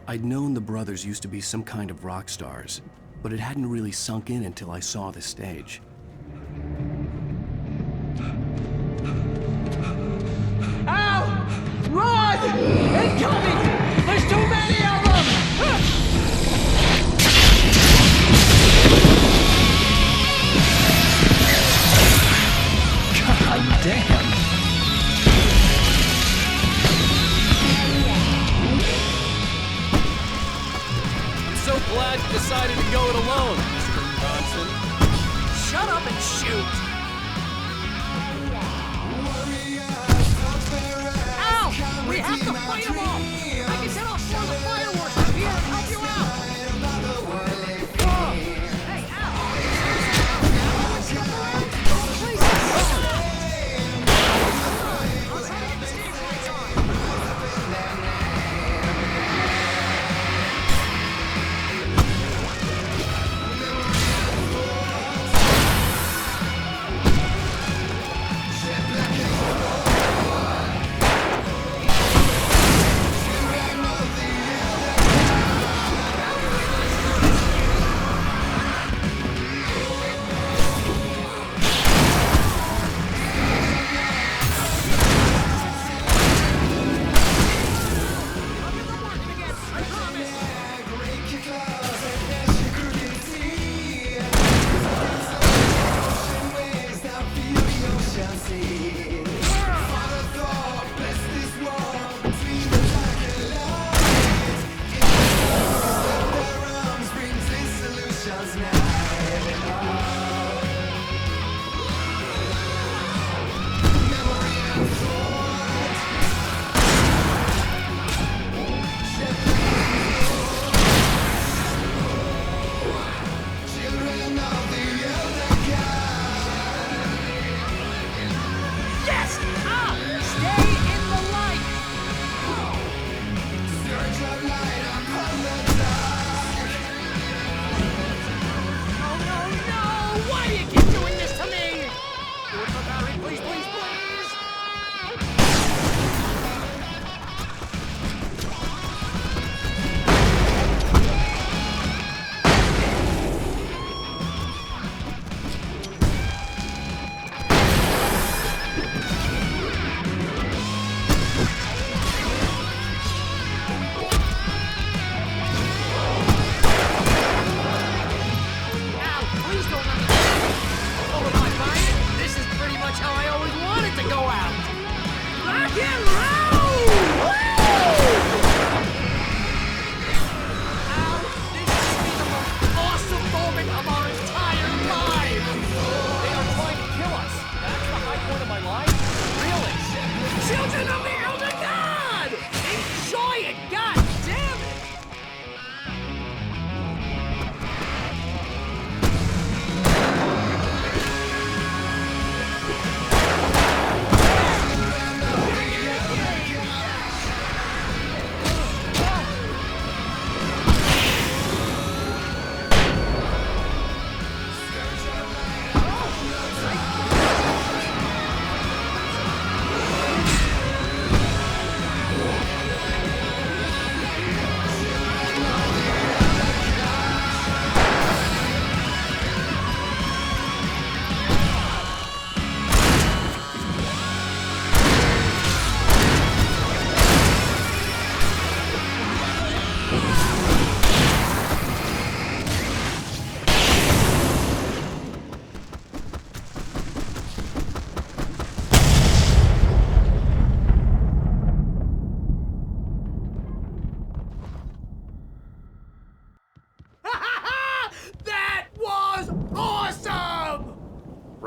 I'd known the brothers used to be some kind of rock stars, but it hadn't really sunk in until I saw the stage. Al! Run! Incoming! There's too many of them! God damn. So glad you decided to go it alone, Mr. Johnson. Shut up and shoot! Al! We have to fight them all! I can set off one of the fireworks from here and help you out!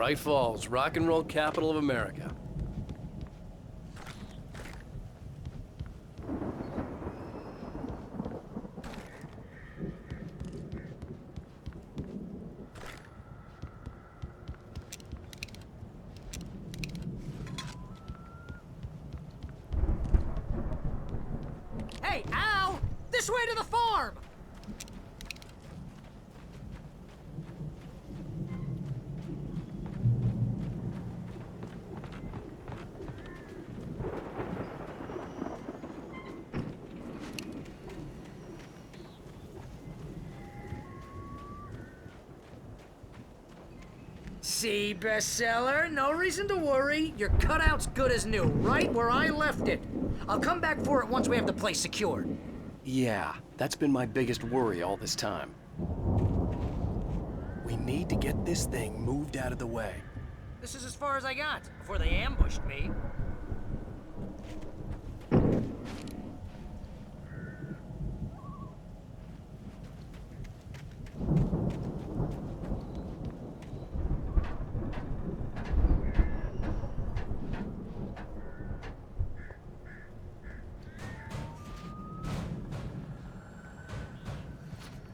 Hey, Bright Falls, rock and roll capital of America. Hey, Al! This way to the farm! See, bestseller, no reason to worry. Your cutout's good as new, right where I left it. I'll come back for it once we have the place secured. Yeah, that's been my biggest worry all this time. We need to get this thing moved out of the way. This is as far as I got before they ambushed me.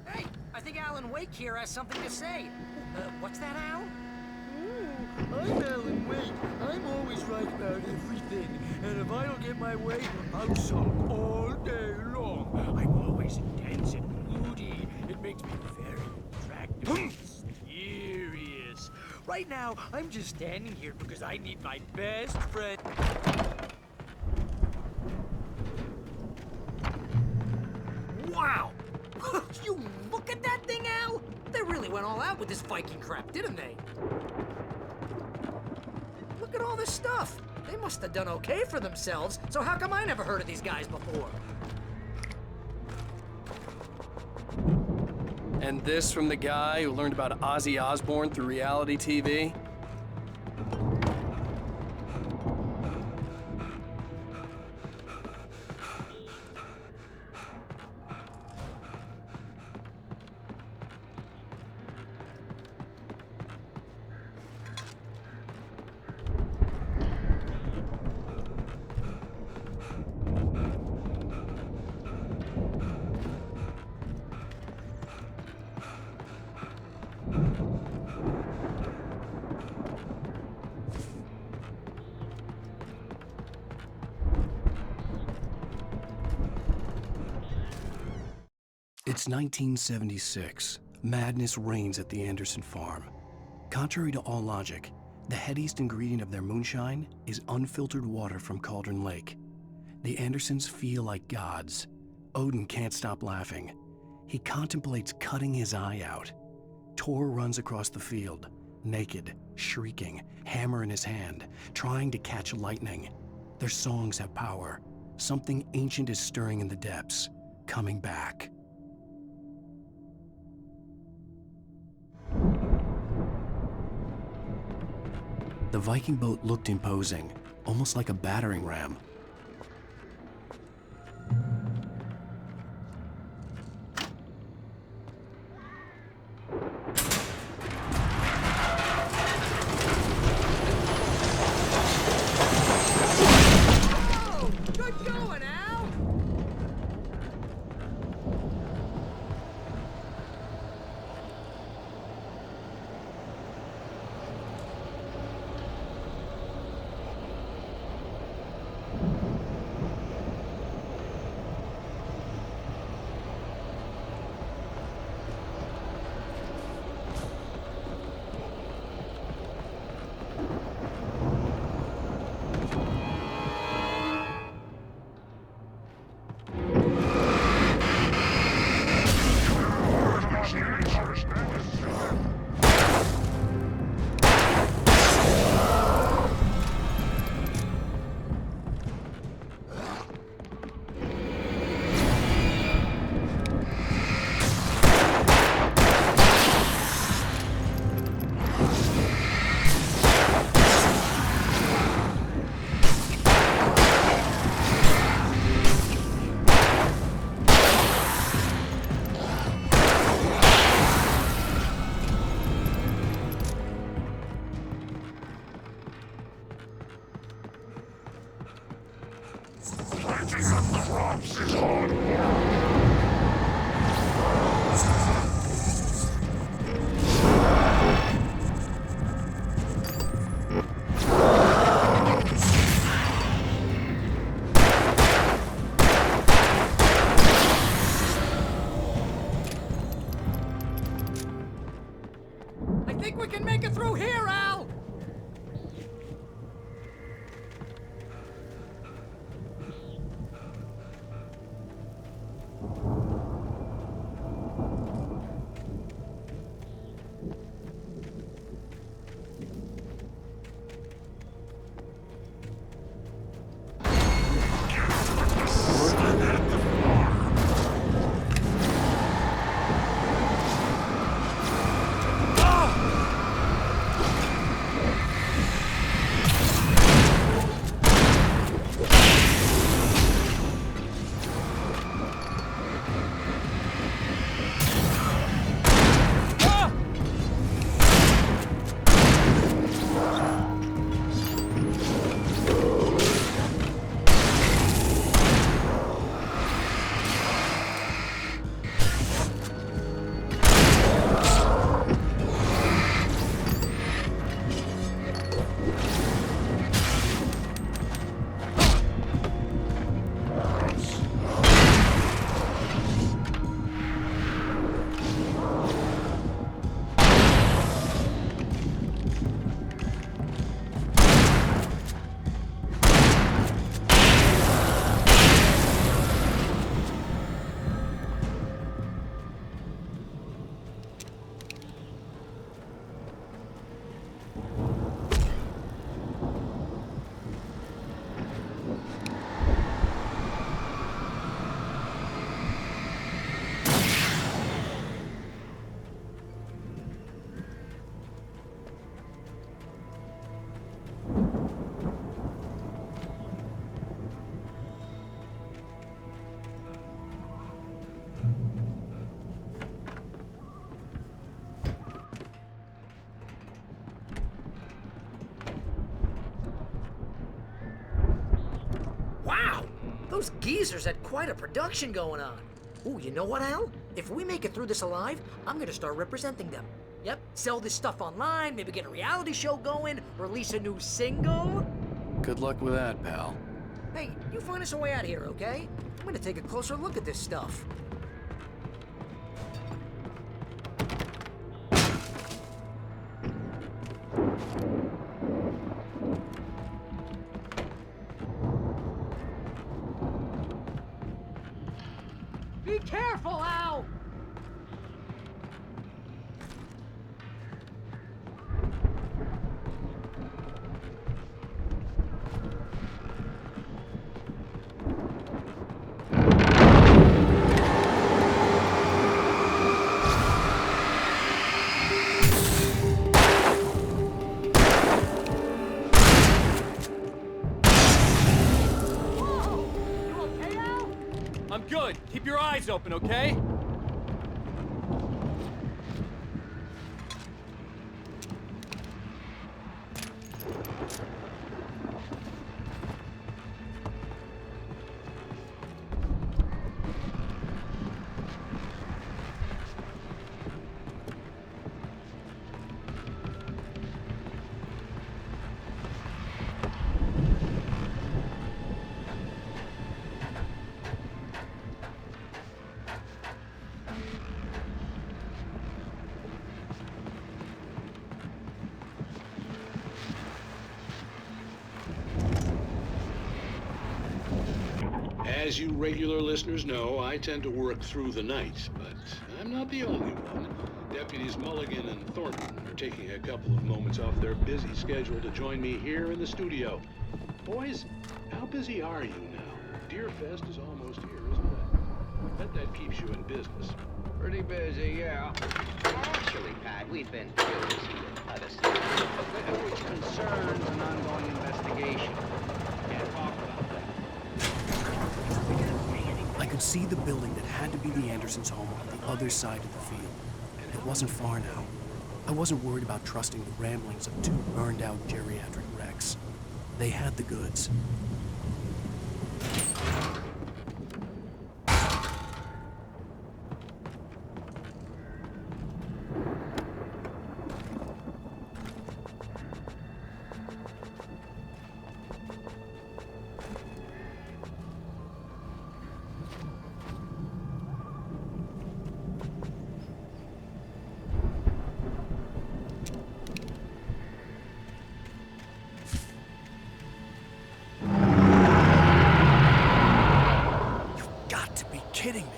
Hey, I think Alan Wake here has something to say. What's that, Al? I'm Alan Wake. I'm always right about everything. And if I don't get my way, I'm sulk all day long. I'm always intense and moody. It makes me very attractive and mysterious. Right now, I'm just standing here because I need my best friend. Wow! You look at that thing, Al! They really went all out with this Viking crap, didn't they? Look at all this stuff. They must have done okay for themselves, so how come I never heard of these guys before? And this from the guy who learned about Ozzy Osbourne through reality TV? It's 1976. Madness reigns at the Anderson farm. Contrary to all logic, the headiest ingredient of their moonshine is unfiltered water from Cauldron Lake. The Andersons feel like gods. Odin can't stop laughing. He contemplates cutting his eye out. Tor runs across the field, naked, shrieking, hammer in his hand, trying to catch lightning. Their songs have power. Something ancient is stirring in the depths, coming back. The Viking boat looked imposing, almost like a battering ram. Oh, good going, Al! I think we can make it through here, Al! Those geezers had quite a production going on. Ooh, you know what, Al? If we make it through this alive, I'm gonna start representing them. Yep, sell this stuff online, maybe get a reality show going, release a new single. Good luck with that, pal. Hey, you find us a way out of here, okay? I'm gonna take a closer look at this stuff. Be careful, Al! I'm good. Keep your eyes open, okay? As you regular listeners know, I tend to work through the night, but I'm not the only one. Deputies Mulligan and Thornton are taking a couple of moments off their busy schedule to join me here in the studio. Boys, how busy are you now? Deerfest is almost here, isn't it? I bet that keeps you in business. Pretty busy, yeah. Actually, Pat, we've been real busy with other stuff. But which concerns an ongoing investigation. Can't talk about that. I could see the building that had to be the Andersons' home on the other side of the field. It wasn't far now. I wasn't worried about trusting the ramblings of two burned-out geriatric wrecks. They had the goods. Kidding me.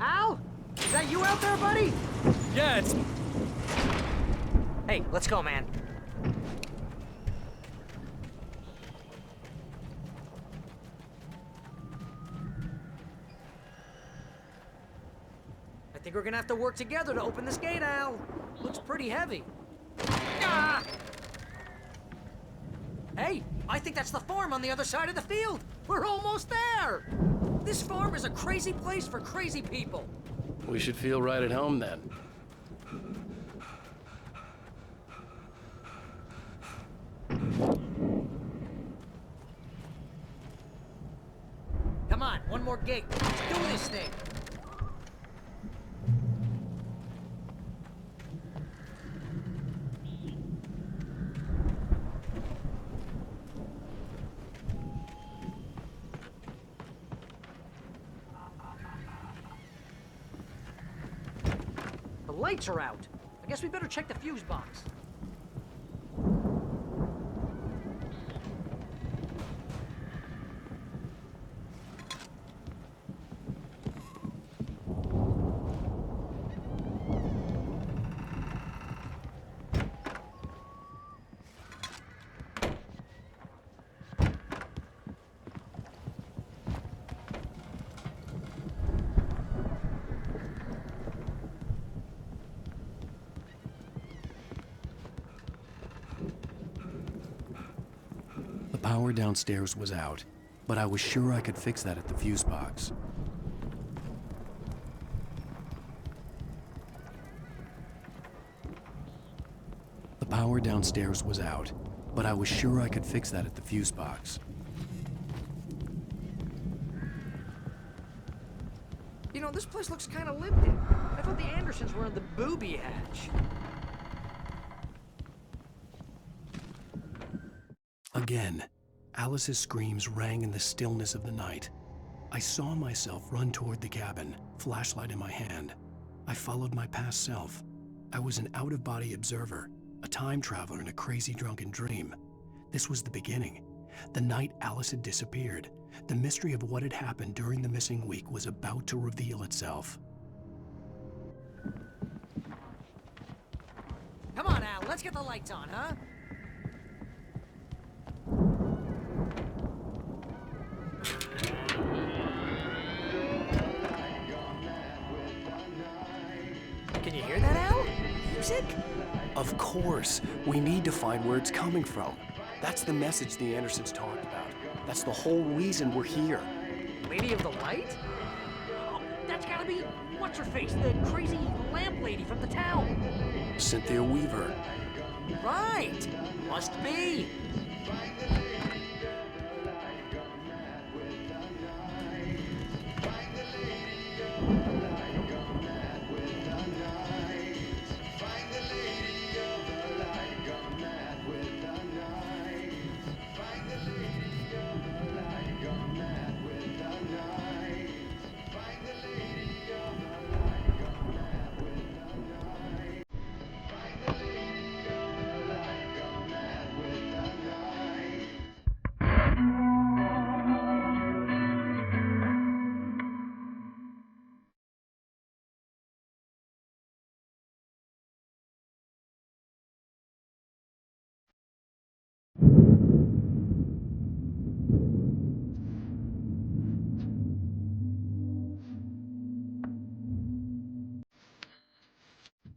Al? Is that you out there, buddy? Yeah, it's... Hey, let's go, man. I think we're gonna have to work together to open this gate, Al. Looks pretty heavy. Ah! Hey, I think that's the farm on the other side of the field. We're almost there. This farm is a crazy place for crazy people. We should feel right at home then. Come on, one more gate. Let's do this thing. The lights are out. I guess we better check the fuse box. The power downstairs was out, but I was sure I could fix that at the fuse box. The power downstairs was out, but I was sure I could fix that at the fuse box. You know, this place looks kind of lived in. I thought the Andersons were in the booby hatch. Again, Alice's screams rang in the stillness of the night. I saw myself run toward the cabin, flashlight in my hand. I followed my past self. I was an out-of-body observer, a time traveler in a crazy drunken dream. This was the beginning. The night Alice had disappeared. The mystery of what had happened during the missing week was about to reveal itself. Come on, Al, let's get the lights on, huh? Can you hear that, Al? Music? Of course. We need to find where it's coming from. That's the message the Andersons talked about. That's the whole reason we're here. Lady of the Light? Oh, that's gotta be what's-her-face, the crazy lamp lady from the town. Cynthia Weaver. Right! Must be.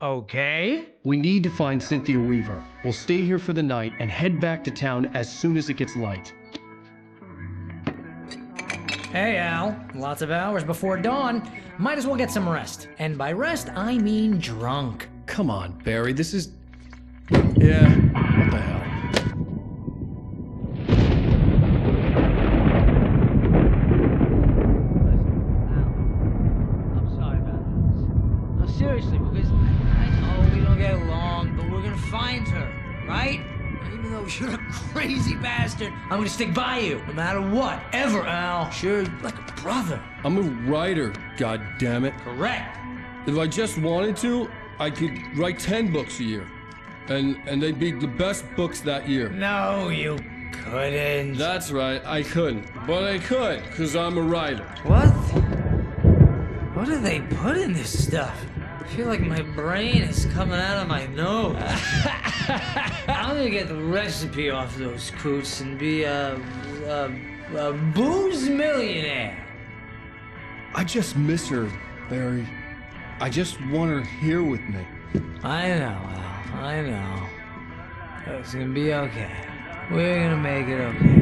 Okay. We need to find Cynthia Weaver. We'll stay here for the night and head back to town as soon as it gets light. Hey, Al. Lots of hours before dawn. Might as well get some rest. And by rest, I mean drunk. Come on, Barry, this is... Yeah, what the hell? seriously, because I know we don't get along, but we're gonna find her, right? Even though you're a crazy bastard, I'm gonna stick by you, no matter what, ever, Al. Sure, like a brother. I'm a writer, goddammit. Correct. If I just wanted to, I could write 10 books a year. And they'd be the best books that year. No, you couldn't. That's right, I couldn't. But I could, because I'm a writer. What? What do they put in this stuff? I feel like my brain is coming out of my nose. I'm gonna get the recipe off those coots and be a booze millionaire. I just miss her, Barry. I just want her here with me. I know, Al. I know. It's gonna be okay. We're gonna make it okay.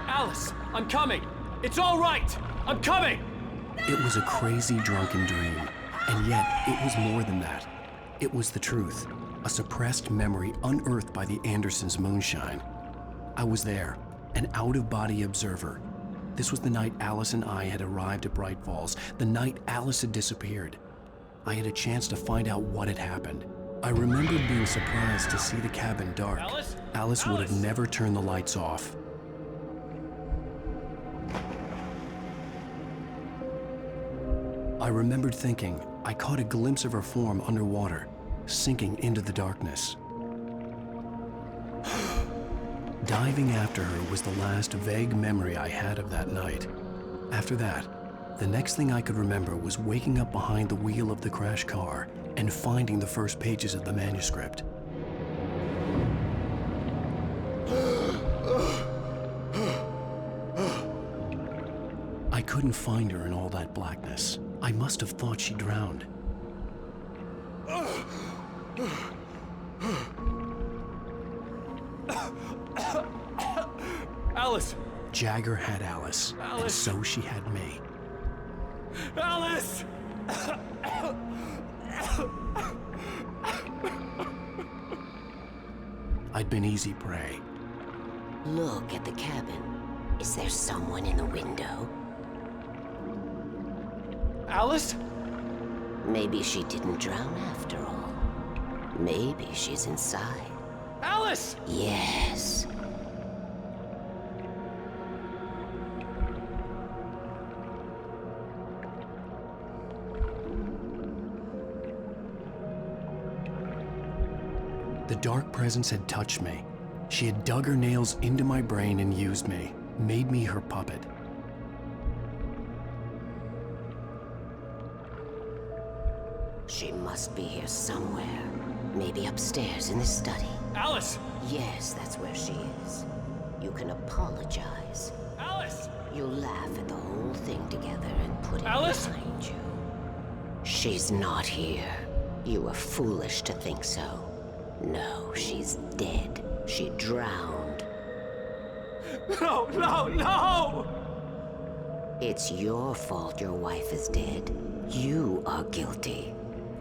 Alice, I'm coming. It's all right. I'm coming. It was a crazy, drunken dream, and yet it was more than that. It was the truth, a suppressed memory unearthed by the Andersons' moonshine. I was there, an out-of-body observer. This was the night Alice and I had arrived at Bright Falls, the night Alice had disappeared. I had a chance to find out what had happened. I remembered being surprised to see the cabin dark. Alice would have never turned the lights off. I remembered thinking I caught a glimpse of her form underwater, sinking into the darkness. Diving after her was the last vague memory I had of that night. After that, the next thing I could remember was waking up behind the wheel of the crashed car and finding the first pages of the manuscript. I couldn't find her in all that blackness. I must have thought she drowned. Alice! Jagger had Alice, and so she had me. Alice! I'd been easy prey. Look at the cabin. Is there someone in the window? Alice? Maybe she didn't drown after all. Maybe she's inside. Alice! Yes. The dark presence had touched me. She had dug her nails into my brain and used me, made me her puppet. She must be here somewhere. Maybe upstairs in the study. Alice! Yes, that's where she is. You can apologize. Alice! You'll laugh at the whole thing together and put it Alice? behind you. She's not here. You were foolish to think so. No, she's dead. She drowned. No, no, no! It's your fault your wife is dead. You are guilty.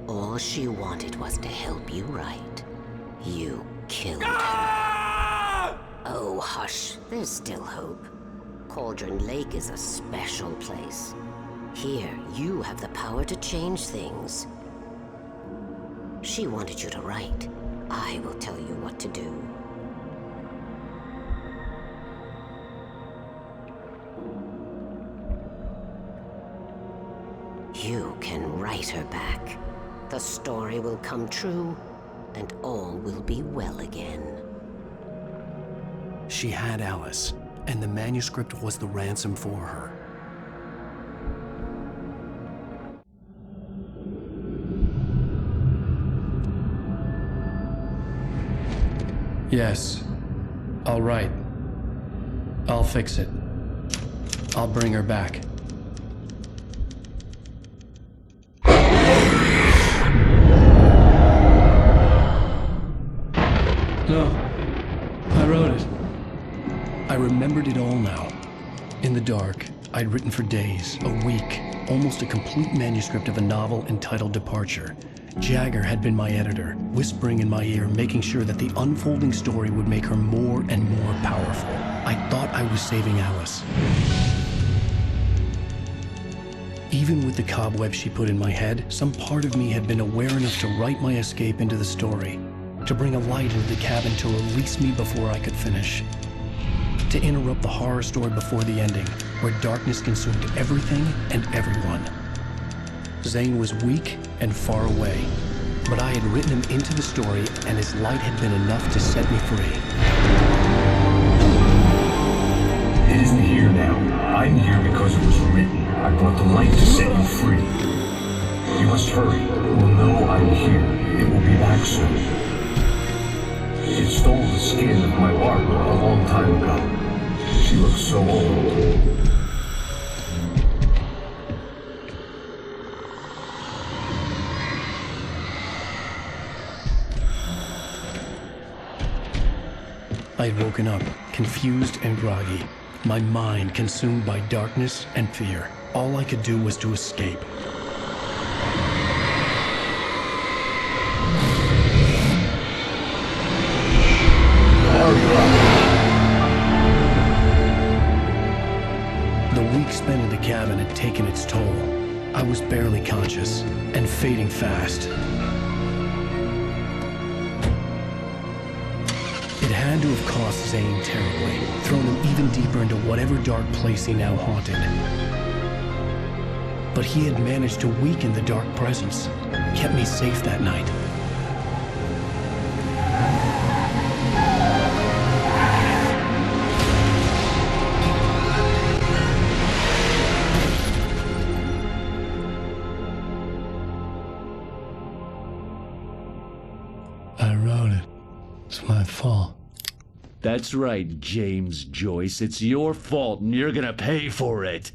All she wanted was to help you right. You killed her. Oh, hush. There's still hope. Cauldron Lake is a special place. Here, you have the power to change things. She wanted you to write. I will tell you what to do. You can write her back. The story will come true, and all will be well again. She had Alice, and the manuscript was the ransom for her. Yes. All right. I'll fix it. I'll bring her back. No. I wrote it. I remembered it all now. In the dark, I'd written for days, a week, almost a complete manuscript of a novel entitled Departure. Jagger had been my editor, whispering in my ear, making sure that the unfolding story would make her more and more powerful. I thought I was saving Alice. Even with the cobweb she put in my head, some part of me had been aware enough to write my escape into the story, to bring a light into the cabin to release me before I could finish, to interrupt the horror story before the ending, where darkness consumed everything and everyone. Zane was weak and far away, but I had written him into the story, and his light had been enough to set me free. It isn't here now. I'm here because it was written. I brought the light to set you free. You must hurry. It will know I'm here. It will be back soon. It stole the skin of my art a long time ago. She looks so old. I had woken up, confused and groggy, my mind consumed by darkness and fear. All I could do was to escape. The week spent in the cabin had taken its toll. I was barely conscious, and fading fast. It had to have cost Zane terribly, thrown him even deeper into whatever dark place he now haunted. But he had managed to weaken the dark presence, kept me safe that night. I wrote it. It's my fault. That's right, James Joyce. It's your fault, and you're gonna pay for it.